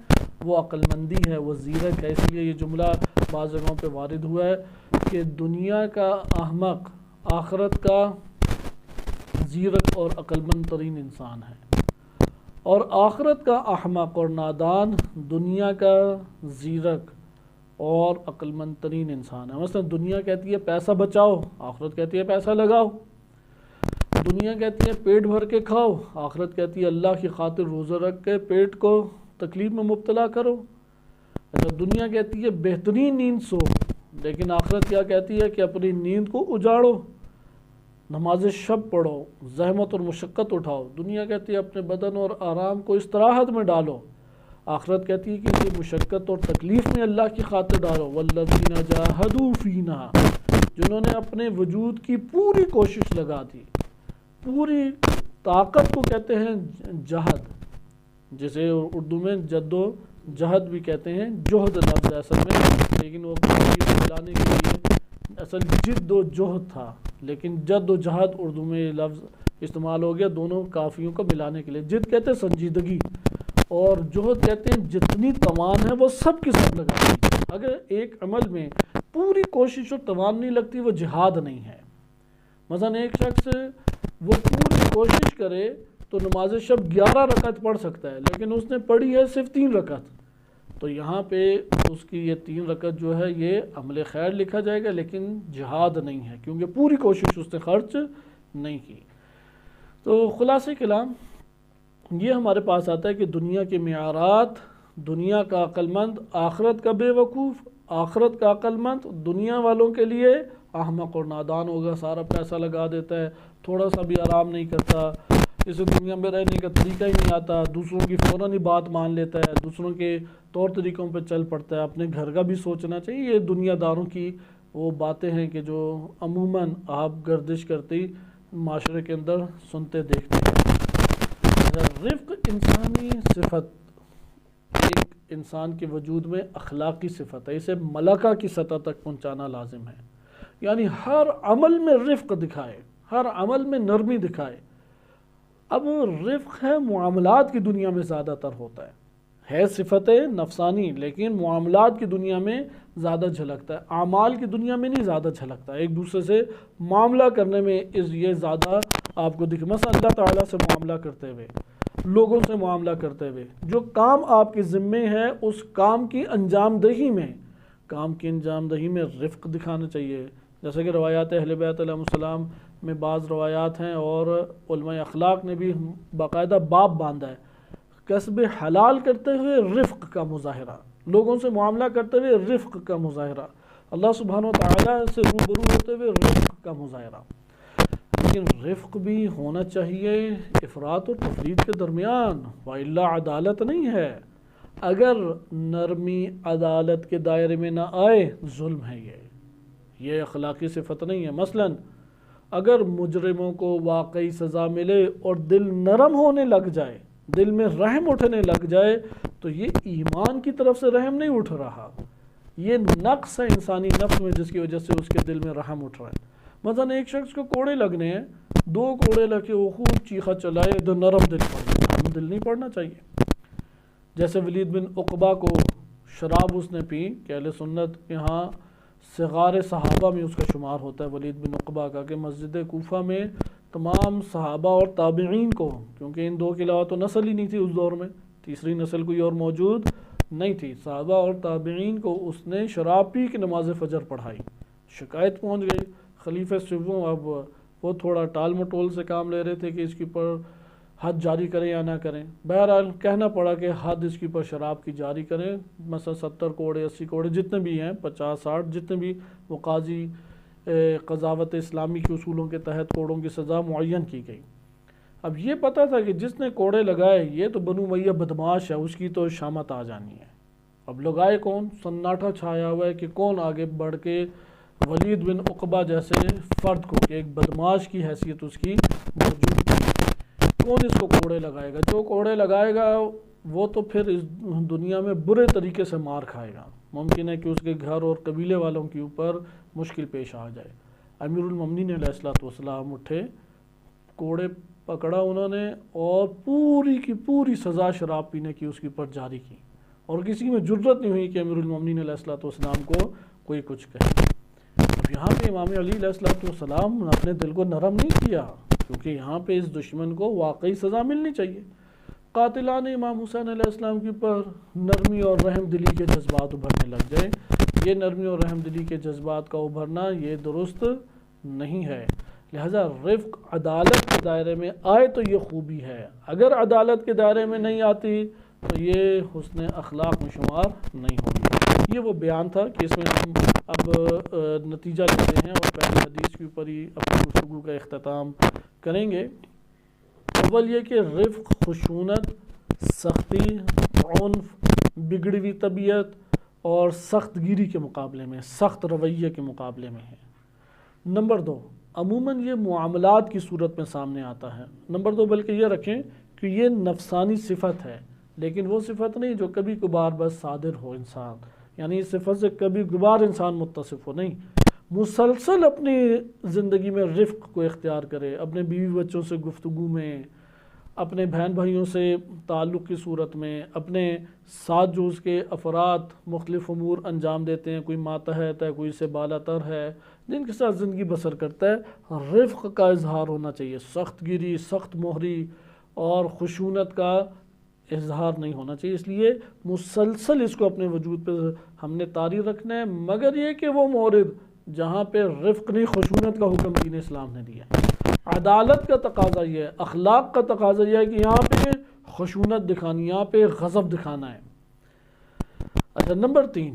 وہ عقل مندی ہے، وہ زیرک ہے۔ اس لیے یہ جملہ بعض جگہوں پہ وارد ہوا ہے کہ دنیا کا احمق آخرت کا زیرک اور عقل مند ترین انسان ہے، اور آخرت کا احمق اور نادان دنیا کا زیرک اور عقل مند ترین انسان ہے۔ مثلا دنیا کہتی ہے پیسہ بچاؤ، آخرت کہتی ہے پیسہ لگاؤ۔ دنیا کہتی ہے پیٹ بھر کے کھاؤ، آخرت کہتی ہے اللہ کی خاطر روزہ رکھ کے پیٹ کو تکلیف میں مبتلا کرو۔ دنیا کہتی ہے بہترین نیند سو، لیکن آخرت کیا کہتی ہے کہ اپنی نیند کو اجاڑو، نماز شب پڑھو، زحمت اور مشقت اٹھاؤ۔ دنیا کہتی ہے اپنے بدن اور آرام کو استراحت میں ڈالو، آخرت کہتی ہے کہ یہ مشقت اور تکلیف میں اللہ کی خاطر ڈالو، والذین جاہدوا فینا، جنہوں نے اپنے وجود کی پوری کوشش لگا دی، پوری طاقت کو کہتے ہیں جہد، جسے اردو میں جد و جہد بھی کہتے ہیں، جہد لفظ ہے اصل میں، لیکن وہ ملانے کے لیے اصل جد و جہد تھا، لیکن جد و جہد اردو میں یہ لفظ استعمال ہو گیا دونوں کافیوں کو ملانے کے لیے۔ جد کہتے ہیں سنجیدگی اور جہد کہتے ہیں جتنی توان ہے وہ سب کی سب لگا دی۔ اگر ایک عمل میں پوری کوشش اور توان نہیں لگتی وہ جہاد نہیں ہے۔ مثلا ایک شخص وہ پوری کوشش کرے تو نماز شب 11 رکعت پڑھ سکتا ہے، لیکن اس نے پڑھی ہے صرف 3 رکعت، تو یہاں پہ اس کی یہ 3 رکعت جو ہے یہ عمل خیر لکھا جائے گا، لیکن جہاد نہیں ہے، کیونکہ پوری کوشش اس نے خرچ نہیں کی۔ تو خلاصہ کلام یہ ہمارے پاس آتا ہے کہ دنیا کے معیارات، دنیا کا عقل مند آخرت کا بے وقوف، آخرت کا عقل مند دنیا والوں کے لیے احمق اور نادان ہوگا، سارا پیسہ لگا دیتا ہے، تھوڑا سا بھی آرام نہیں کرتا، اسے دنیا میں رہنے کا طریقہ ہی نہیں آتا، دوسروں کی فوراً ہی بات مان لیتا ہے، دوسروں کے طور طریقوں پہ چل پڑتا ہے، اپنے گھر کا بھی سوچنا چاہیے۔ یہ دنیا داروں کی وہ باتیں ہیں کہ جو عموماً آپ گردش کرتی معاشرے کے اندر سنتے دیکھتے ہیں۔ رفق انسانی صفت ایک انسان کے وجود میں اخلاقی صفت ہے، اسے ملکہ کی سطح تک پہنچانا لازم ہے، یعنی ہر عمل میں رفق دکھائے، ہر عمل میں نرمی دکھائے۔ اب رفق ہے معاملات کی دنیا میں زیادہ تر ہوتا ہے صفت نفسانی، لیکن معاملات کی دنیا میں زیادہ جھلکتا ہے، اعمال کی دنیا میں نہیں زیادہ جھلکتا ہے۔ ایک دوسرے سے معاملہ کرنے میں یہ زیادہ آپ کو دکھے، مثلا اللہ تعالیٰ سے معاملہ کرتے ہوئے، لوگوں سے معاملہ کرتے ہوئے، جو کام آپ کے ذمے ہے اس کام کی انجام دہی میں رفق دکھانا چاہیے۔ جیسے کہ روایات اہل بیت علیہ السلام میں بعض روایات ہیں، اور علماء اخلاق نے بھی باقاعدہ باب باندھا ہے، کسب حلال کرتے ہوئے رفق کا مظاہرہ، لوگوں سے معاملہ کرتے ہوئے رفق کا مظاہرہ، اللہ سبحانہ وتعالیٰ سے روبرو ہوتے ہوئے رفق کا مظاہرہ۔ لیکن رفق بھی ہونا چاہیے افراط اور تفرید کے درمیان، وَإِلَّا عدالت نہیں ہے۔ اگر نرمی عدالت کے دائرے میں نہ آئے ظلم ہے، یہ اخلاقی صفت نہیں ہے۔ مثلا اگر مجرموں کو واقعی سزا ملے اور دل نرم ہونے لگ جائے، دل میں رحم اٹھنے لگ جائے، تو یہ ایمان کی طرف سے رحم نہیں اٹھ رہا، یہ نقص ہے انسانی نفس میں، جس کی وجہ سے اس کے دل میں رحم اٹھ رہا ہے۔ مثلا ایک شخص کو کوڑے لگنے ہیں، 2 کوڑے لگ کے وہ خوب چیخا چلائے تو نرم دل پڑ گیا، نرم دل نہیں پڑنا چاہیے۔ جیسے ولید بن عقبہ کو شراب اس نے پی، کہ اہل سنت یہاں صغار صحابہ میں اس کا شمار ہوتا ہے ولید بن عقبہ کا، کہ مسجد کوفہ میں تمام صحابہ اور تابعین کو، کیونکہ ان 2 کے علاوہ تو نسل ہی نہیں تھی اس دور میں، تیسری نسل کوئی اور موجود نہیں تھی، صحابہ اور تابعین کو اس نے شراب پی کے نماز فجر پڑھائی۔ شکایت پہنچ گئی خلیفہ سوم، اب وہ تھوڑا ٹال مٹول سے کام لے رہے تھے کہ اس کے اوپر حد جاری کریں یا نہ کریں، بہرحال کہنا پڑا کہ حد اس کے اوپر شراب کی جاری کریں، مثلا 70 کوڑے 80 کوڑے جتنے بھی ہیں، 50 60 جتنے بھی، وہ قاضی قضاوت اسلامی کے اصولوں کے تحت کوڑوں کی سزا معین کی گئی۔ اب یہ پتہ تھا کہ جس نے کوڑے لگائے یہ تو بنو امیہ بدماش ہے، اس کی تو شامت آ جانی ہے۔ اب لگائے کون؟ سناٹا چھایا ہوا ہے کہ کون آگے بڑھ کے ولید بن عقبہ جیسے فرد کو، کہ ایک بدماش کی حیثیت اس کی موجود تھی، کون اس کو کوڑے لگائے گا؟ جو کوڑے لگائے گا وہ تو پھر اس دنیا میں برے طریقے سے مار کھائے گا، ممکن ہے کہ اس کے گھر اور قبیلے والوں کے اوپر مشکل پیش آ جائے۔ امیر المومنین علیہ السلام اٹھے، کوڑے پکڑا انہوں نے، اور پوری کی پوری سزا شراب پینے کی اس کے اوپر جاری کی، اور کسی میں جرت نہیں ہوئی کہ امیر المومنین علیہ السلام کو کوئی کچھ کہے۔ اب یہاں پہ امام علی علیہ السلام نے اپنے دل کو نرم نہیں کیا، کیونکہ یہاں پہ اس دشمن کو واقعی سزا ملنی چاہیے۔ قاتلان امام حسین علیہ السلام کے اوپر نرمی اور رحم دلی کے جذبات ابھرنے لگ جائے، یہ نرمی اور رحم دلی کے جذبات کا ابھرنا یہ درست نہیں ہے۔ لہذا رفق عدالت کے دائرے میں آئے تو یہ خوبی ہے، اگر عدالت کے دائرے میں نہیں آتی تو یہ حسن اخلاق میں شمار نہیں ہوگی۔ یہ وہ بیان تھا کہ اس میں ہم اب نتیجہ لیتے ہیں اور پہلی حدیث کے اوپر ہی اپنی گفتگو کا اختتام کریں گے۔ اول یہ کہ رفق، خشونت، سختی عنف، بگڑی ہوئی طبیعت اور سخت گیری کے مقابلے میں، سخت رویے کے مقابلے میں ہے۔ نمبر 2، عموماً یہ معاملات کی صورت میں سامنے آتا ہے۔ نمبر 2 بلکہ یہ رکھیں کہ یہ نفسانی صفت ہے، لیکن وہ صفت نہیں جو کبھی کبھار بس صادر ہو انسان، یعنی اس صفت سے کبھی کبھار انسان متصف ہو، نہیں، مسلسل اپنی زندگی میں رفق کو اختیار کرے، اپنے بیوی بچوں سے گفتگو میں، اپنے بہن بھائیوں سے تعلق کی صورت میں، اپنے ساتھ جو اس کے افراد مختلف امور انجام دیتے ہیں، کوئی ماتحت ہے، کوئی سے بالا تر ہے، جن کے ساتھ زندگی بسر کرتا ہے، رفق کا اظہار ہونا چاہیے، سخت گیری، سخت مہری اور خشونت کا اظہار نہیں ہونا چاہیے۔ اس لیے مسلسل اس کو اپنے وجود پہ ہم نے طاری رکھنا ہے، مگر یہ کہ وہ مورد جہاں پہ رفق نہیں، خشونت کا حکم دین اسلام نے دیا ہے۔ عدالت کا تقاضا یہ ہے، اخلاق کا تقاضا یہ ہے کہ یہاں پہ خشونت دکھانی، یہاں پہ غضب دکھانا ہے۔ اچھا، نمبر 3،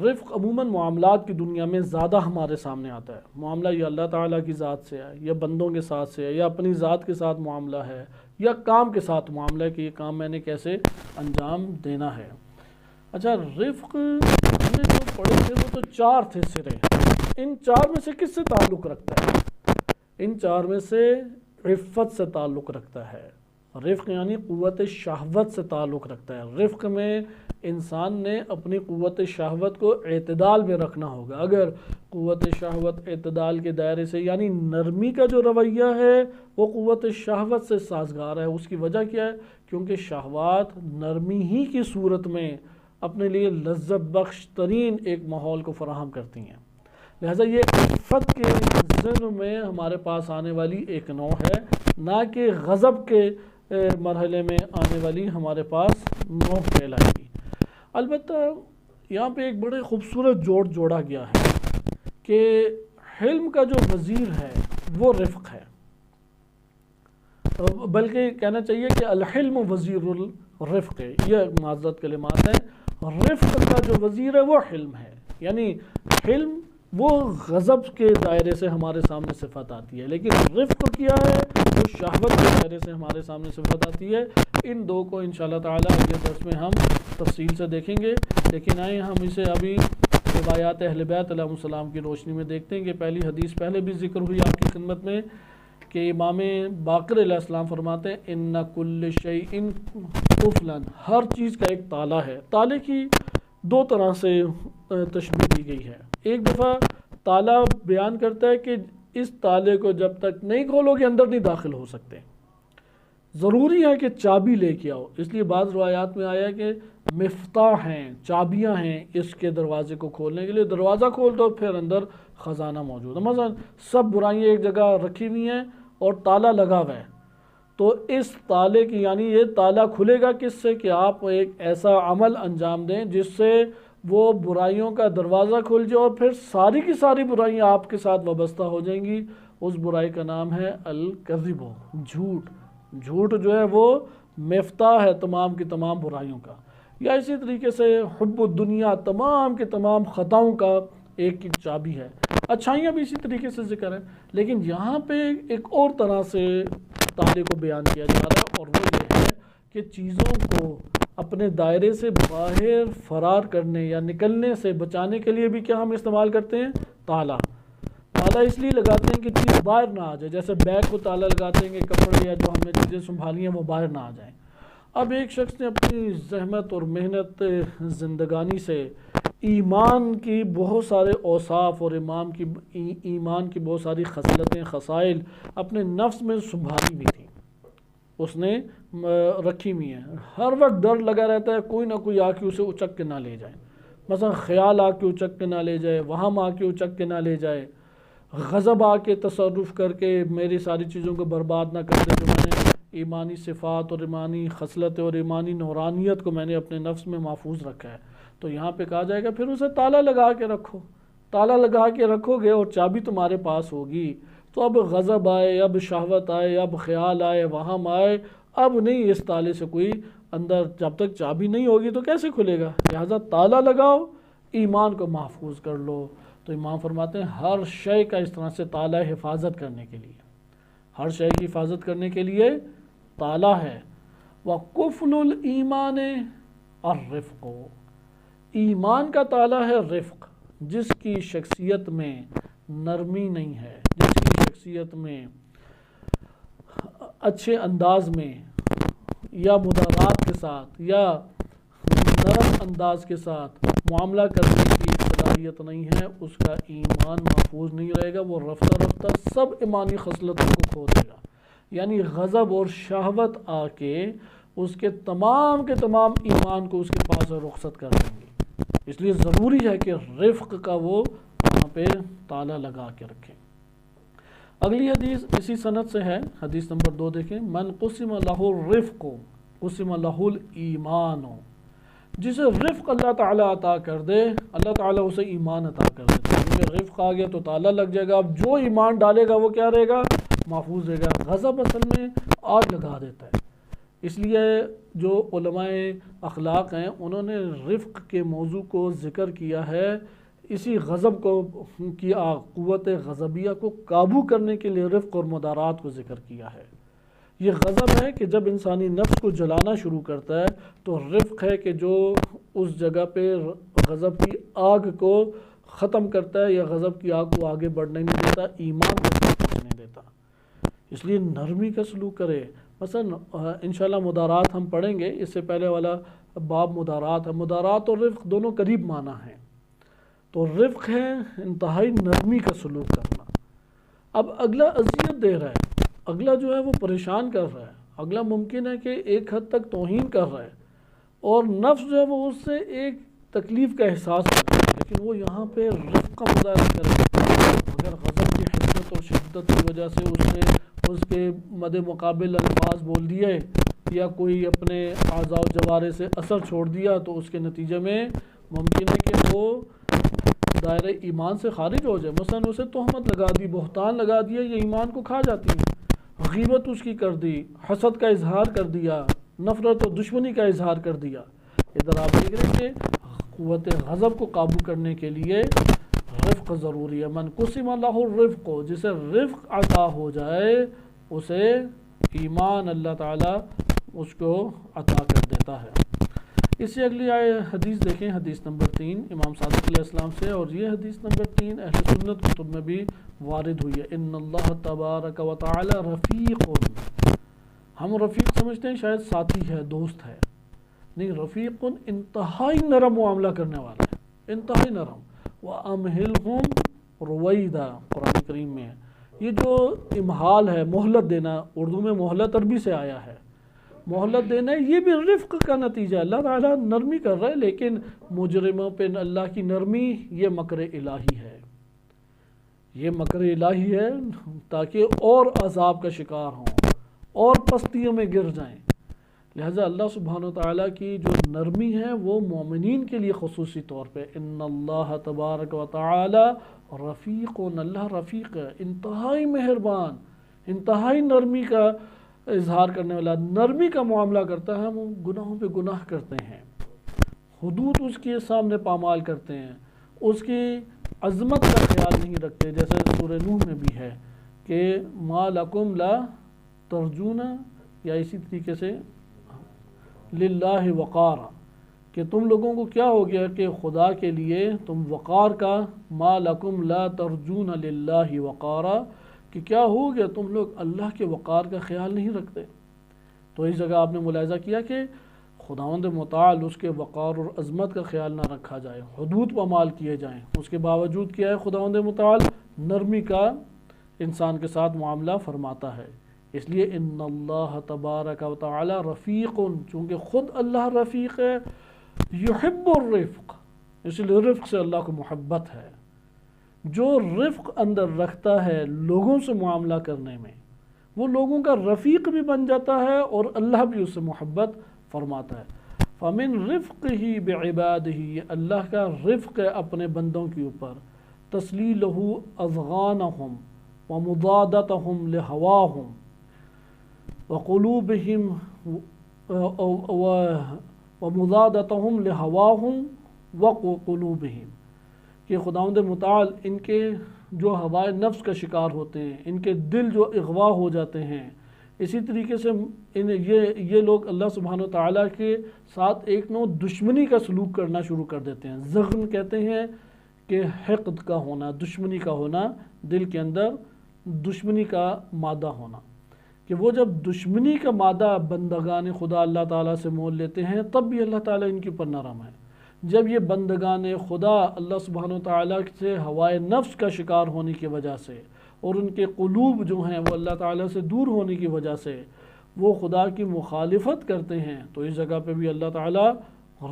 رفق عموماً معاملات کی دنیا میں زیادہ ہمارے سامنے آتا ہے۔ معاملہ یا اللہ تعالیٰ کی ذات سے ہے، یا بندوں کے ساتھ سے ہے، یا اپنی ذات کے ساتھ معاملہ ہے، یا کام کے ساتھ معاملہ ہے کہ یہ کام میں نے کیسے انجام دینا ہے۔ اچھا، رفق ہم نے جو پڑھے تھے وہ تو 4 تھے سرے، ان 4 میں سے کس سے تعلق رکھتا ہے؟ ان 4 میں سے عفت سے تعلق رکھتا ہے۔ رفق یعنی قوت شہوت سے تعلق رکھتا ہے۔ رفق میں انسان نے اپنی قوت شہوت کو اعتدال میں رکھنا ہوگا۔ اگر قوت شہوت اعتدال کے دائرے سے، یعنی نرمی کا جو رویہ ہے وہ قوت شہوت سے سازگار ہے، اس کی وجہ کیا ہے؟ کیونکہ شہوات نرمی ہی کی صورت میں اپنے لیے لذت بخش ترین ایک ماحول کو فراہم کرتی ہیں۔ لہٰذا یہ عفت کے ذہن میں ہمارے پاس آنے والی ایک نوع ہے، نہ کہ غضب کے مرحلے میں آنے والی ہمارے پاس نوع کہلائے گی۔ البتہ یہاں پہ ایک بڑے خوبصورت جوڑ جوڑا گیا ہے کہ حلم کا جو وزیر ہے وہ رفق ہے، بلکہ کہنا چاہیے کہ الحلم وزیر الرفق ہے، یہ معذرت کلمات ہیں۔ رفق کا جو وزیر ہے وہ حلم ہے، یعنی حلم وہ غضب کے دائرے سے ہمارے سامنے صفت آتی ہے، لیکن رفق کیا ہے وہ شہوت کے دائرے سے ہمارے سامنے صفت آتی ہے۔ ان دو کو انشاءاللہ تعالیٰ اگلے درس میں ہم تفصیل سے دیکھیں گے، لیکن آئیں ہم اسے ابھی روایات اہل بیت علیہ السلام کی روشنی میں دیکھتے ہیں کہ پہلی حدیث پہلے بھی ذکر ہوئی آپ کی خدمت میں کہ امام باقر علیہ السلام فرماتے ہیں ان کل شیء قفلاً، ہر چیز کا ایک تالا ہے۔ تالے کی 2 طرح سے تشبیہ دی گئی ہے۔ ایک دفعہ تالا بیان کرتا ہے کہ اس تالے کو جب تک نہیں کھولو گے اندر نہیں داخل ہو سکتے، ضروری ہے کہ چابی لے کے آؤ۔ اس لیے بعض روایات میں آیا کہ مفتاح ہیں، چابیاں ہیں اس کے دروازے کو کھولنے کے لیے، دروازہ کھول دو پھر اندر خزانہ موجود ہے۔ مثلا سب برائیاں ایک جگہ رکھی ہوئی ہیں اور تالا لگا ہوا ہے، تو اس تالے کی یعنی یہ تالا کھلے گا کس سے کہ آپ ایک ایسا عمل انجام دیں جس سے وہ برائیوں کا دروازہ کھل جائے اور پھر ساری کی ساری برائیاں آپ کے ساتھ وابستہ ہو جائیں گی۔ اس برائی کا نام ہے الکذب، جھوٹ۔ جھوٹ جو ہے وہ مفتاح ہے تمام کی تمام برائیوں کا۔ یا اسی طریقے سے حب الدنیا تمام کے تمام خطاؤں کا ایک چابی ہے۔ اچھائیاں بھی اسی طریقے سے ذکر ہیں، لیکن یہاں پہ ایک اور طرح سے تالے کو بیان کیا جا رہا ہے، اور وہ یہ ہے کہ چیزوں کو اپنے دائرے سے باہر فرار کرنے یا نکلنے سے بچانے کے لیے بھی کیا ہم استعمال کرتے ہیں؟ تالا۔ تالا اس لیے لگاتے ہیں کہ چیز باہر نہ آ جائے، جیسے بیگ کو تالا لگاتے ہیں کہ کپڑے یا جو ہم نے چیزیں سنبھالی ہیں وہ باہر نہ آ جائیں۔ اب ایک شخص نے اپنی زحمت اور محنت زندگانی سے ایمان کی بہت سارے اوصاف اور ایمان کی بہت ساری خصلتیں، خصائل اپنے نفس میں سنبھالی ہوئی تھیں، اس نے رکھی ہوئی ہیں۔ ہر وقت ڈر لگا رہتا ہے کوئی نہ کوئی آ کے اسے اچک کے نہ لے جائے، مثلا خیال آ کے اچک کے نہ لے جائے، وہم آ کے اچک کے نہ لے جائے، غضب آ کے تصرف کر کے میری ساری چیزوں کو برباد نہ کر دے جو میں نے ایمانی صفات اور ایمانی خصلت اور ایمانی نورانیت کو میں نے اپنے نفس میں محفوظ رکھا ہے۔ تو یہاں پہ کہا جائے گا پھر اسے تالا لگا کے رکھو، تالا لگا کے رکھو گے اور چابی تمہارے پاس ہوگی، تو اب غضب آئے، اب شہوت آئے، اب خیال آئے، وہم آئے، اب نہیں اس تالے سے کوئی اندر، جب تک چابی نہیں ہوگی تو کیسے کھلے گا؟ لہذا تالا لگاؤ، ایمان کو محفوظ کر لو۔ تو امام فرماتے ہیں ہر شے کا اس طرح سے تالا حفاظت کرنے کے لیے، ہر شے کی حفاظت کرنے کے لیے تالا ہے۔ وَقُفْلُ الْإِيمَانِ الرِّفْقُ، ایمان کا تالا ہے رفق، جس کی شخصیت میں نرمی نہیں ہے، جس کی شخصیت میں اچھے انداز میں یا مدارات کے ساتھ یا نرم انداز کے ساتھ معاملہ کرنے کی صلاحیت نہیں ہے، اس کا ایمان محفوظ نہیں رہے گا، وہ رفتہ رفتہ سب ایمانی خصلتوں کو کھو دے گا، یعنی غضب اور شہوت آ کے اس کے تمام ایمان کو اس کے پاس سے رخصت کر دیں گے۔ اس لیے ضروری ہے کہ رفق کا وہ وہاں پہ تالا لگا کے رکھیں۔ اگلی حدیث اسی سند سے ہے، حدیث نمبر 2 دیکھیں، من قسم لہ الرفق قسم لہ الایمان، جسے رفق اللہ تعالیٰ عطا کر دے اللہ تعالیٰ اسے ایمان عطا کر دیتا ہے، کیونکہ رفق آ گیا تو تالا لگ جائے گا، اب جو ایمان ڈالے گا وہ کیا رہے گا؟ محفوظ رہے گا۔ غضب اصل میں آگ لگا دیتا ہے، اس لیے جو علماء اخلاق ہیں انہوں نے رفق کے موضوع کو ذکر کیا ہے، اسی غضب کو کی قوت غضبیہ کو قابو کرنے کے لیے رفق اور مدارات کو ذکر کیا ہے۔ یہ غضب ہے کہ جب انسانی نفس کو جلانا شروع کرتا ہے، تو رفق ہے کہ جو اس جگہ پہ غضب کی آگ کو ختم کرتا ہے یا غضب کی آگ کو آگے بڑھنے نہیں دیتا، ایمان کو پہنچنے دیتا۔ اس لیے نرمی کا سلوک کرے۔ مثلا انشاءاللہ مدارات ہم پڑھیں گے، اس سے پہلے والا باب مدارات ہے، مدارات اور رفق دونوں قریب معنی ہیں، تو رفق ہے انتہائی نرمی کا سلوک کرنا۔ اب اگلا اذیت دے رہا ہے، اگلا جو ہے وہ پریشان کر رہا ہے، اگلا ممکن ہے کہ ایک حد تک توہین کر رہا ہے اور نفس جو ہے وہ اس سے ایک تکلیف کا احساس کرتا ہے، لیکن وہ یہاں پہ رفق کا مظاہرہ کرے۔ اگر غضب کی حدت اور شدت کی وجہ سے اس نے اس کے مد مقابل الفاظ بول دیے یا کوئی اپنے اعضاء و جوارح سے اثر چھوڑ دیا، تو اس کے نتیجے میں ممکن ہے کہ وہ دائرہ ایمان سے خارج ہو جائے۔ مثلا اسے تہمت لگا دی، بہتان لگا دیا، یہ ایمان کو کھا جاتی ہے۔ غیبت اس کی کر دی، حسد کا اظہار کر دیا، نفرت و دشمنی کا اظہار کر دیا۔ ادھر آپ دیکھ رہے ہیں کہ قوت غضب کو قابو کرنے کے لیے رفق ضروری ہے۔ من قسم لہ الرفق، جسے رفق عطا ہو جائے اسے ایمان اللہ تعالیٰ اس کو عطا کر دیتا ہے۔ اس سے اگلی حدیث دیکھیں، حدیث نمبر 3 امام صادق علیہ السلام سے، اور یہ حدیث نمبر 3 اہل سنت کتب میں بھی وارد ہوئی ہے۔ ان اللہ تبارک و تعالی رفیق، ہم رفیق سمجھتے ہیں شاید ساتھی ہے، دوست ہے، نہیں، رفیق انتہائی نرم معاملہ کرنے والا ہے، انتہائی نرم۔ وَأَمْهِلْهُمْ رُوَيْدًا قرآن کریم میں ہے۔ یہ جو امہال ہے، مہلت دینا، اردو میں مہلت عربی سے آیا ہے، مہلت دینا یہ بھی رفق کا نتیجہ ہے۔ اللہ تعالیٰ نرمی کر رہا ہے، لیکن مجرموں پہ اللہ کی نرمی یہ مکر الہی ہے، یہ مکر الہی ہے تاکہ اور عذاب کا شکار ہوں اور پستیوں میں گر جائیں۔ لہٰذا اللہ سبحانہ و تعالیٰ کی جو نرمی ہے وہ مومنین کے لیے خصوصی طور پہ، ان اللہ تبارک و تعالی رفیق، اللہ رفیق ہے، انتہائی مہربان، انتہائی نرمی کا اظہار کرنے والا، نرمی کا معاملہ کرتا ہے۔ ہم گناہوں پہ گناہ کرتے ہیں، حدود اس کے سامنے پامال کرتے ہیں، اس کی عظمت کا خیال نہیں رکھتے، جیسے سورہ نوح میں بھی ہے کہ ما لکم لا ترجون، یا اسی طریقے سے للہ وقار، کہ تم لوگوں کو کیا ہو گیا کہ خدا کے لیے تم وقار کا، ما لکم لا ترجون للہ وقارا، کہ کیا ہو گیا تم لوگ اللہ کے وقار کا خیال نہیں رکھتے۔ تو اس جگہ آپ نے ملاحظہ کیا کہ خداوند متعال اس کے وقار اور عظمت کا خیال نہ رکھا جائے، حدود پامال کیے جائیں، اس کے باوجود کیا ہے خداوند متعال نرمی کا انسان کے ساتھ معاملہ فرماتا ہے۔ اس لیے ان اللہ تبارک و تعالی رفیق، چونکہ خود اللہ رفیق ہے، یحب الرفق، اس لیے رفق سے اللہ کو محبت ہے۔ جو رفق اندر رکھتا ہے لوگوں سے معاملہ کرنے میں، وہ لوگوں کا رفیق بھی بن جاتا ہے اور اللہ بھی اس سے محبت فرماتا ہے۔ فمن رفقہ بعبادہ، اللہ کا رفق ہے اپنے بندوں کے اوپر، تسلیلہ اذغانہم ومضادتہم لہواہم وقلوبہم ومضادتہم لہواہم وقلوبہم، کہ خداوند متعال ان کے جو ہوائے نفس کا شکار ہوتے ہیں، ان کے دل جو اغوا ہو جاتے ہیں، اسی طریقے سے یہ لوگ اللہ سبحانہ وتعالیٰ کے ساتھ ایک نوع دشمنی کا سلوک کرنا شروع کر دیتے ہیں۔ زغن کہتے ہیں کہ حقد کا ہونا، دشمنی کا ہونا، دل کے اندر دشمنی کا مادہ ہونا، کہ وہ جب دشمنی کا مادہ بندگان خدا اللہ تعالیٰ سے مول لیتے ہیں تب بھی اللہ تعالیٰ ان کے اوپر نرم ہے۔ جب یہ بندگان خدا اللہ سبحانہ وتعالیٰ سے ہوائے نفس کا شکار ہونے کی وجہ سے اور ان کے قلوب جو ہیں وہ اللہ تعالیٰ سے دور ہونے کی وجہ سے وہ خدا کی مخالفت کرتے ہیں، تو اس جگہ پہ بھی اللہ تعالیٰ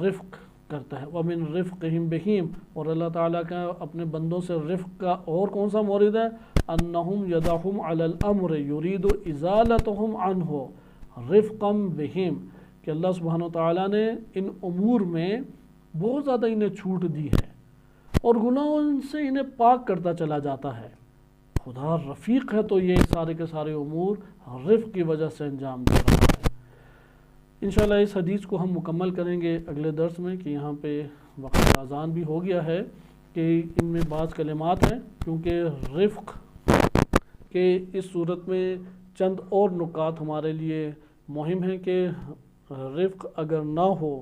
رفق کرتا ہے۔ وَمِن رِفْقِهِمْ بِهِمْ، اور اللہ تعالیٰ کا اپنے بندوں سے رفق کا اور کون سا مورد ہے؟ أَنَّهُمْ يَدَعُهُمْ عَلَى الْأَمْرِ يُرِيدُ إِزَالَتُهُمْ عَنْهُ رِفْقًا بِهِمْ، کہ اللہ سبحانہ وتعالیٰ نے ان امور میں بہت زیادہ انہیں چھوٹ دی ہے اور گناہوں سے انہیں پاک کرتا چلا جاتا ہے۔ خدا رفیق ہے تو یہ سارے کے سارے امور رفق کی وجہ سے انجام دے رہا ہے۔ انشاءاللہ اس حدیث کو ہم مکمل کریں گے اگلے درس میں، کہ یہاں پہ وقت اذان بھی ہو گیا ہے، کہ ان میں بعض کلمات ہیں کیونکہ رفق کے اس صورت میں چند اور نکات ہمارے لیے مہم ہیں، کہ رفق اگر نہ ہو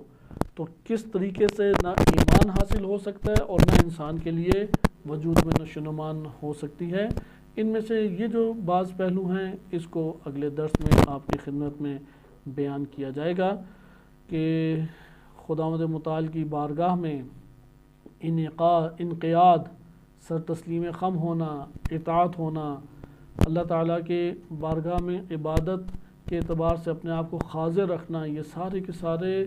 تو کس طریقے سے نہ ایمان حاصل ہو سکتا ہے اور نہ انسان کے لیے وجود میں نشوونما ہو سکتی ہے۔ ان میں سے یہ جو بعض پہلو ہیں اس کو اگلے درس میں آپ کی خدمت میں بیان کیا جائے گا، کہ خداوند متعال کی بارگاہ میں انقیاد، سر تسلیم خم ہونا، اطاعت ہونا، اللہ تعالیٰ کے بارگاہ میں عبادت کے اعتبار سے اپنے آپ کو حاضر رکھنا، یہ سارے کے سارے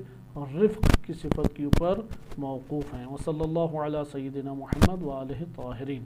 رفق کی صفت کے اوپر موقوف ہیں۔ وصلی اللہ علی سیدنا محمد وآلہ الطاہرین۔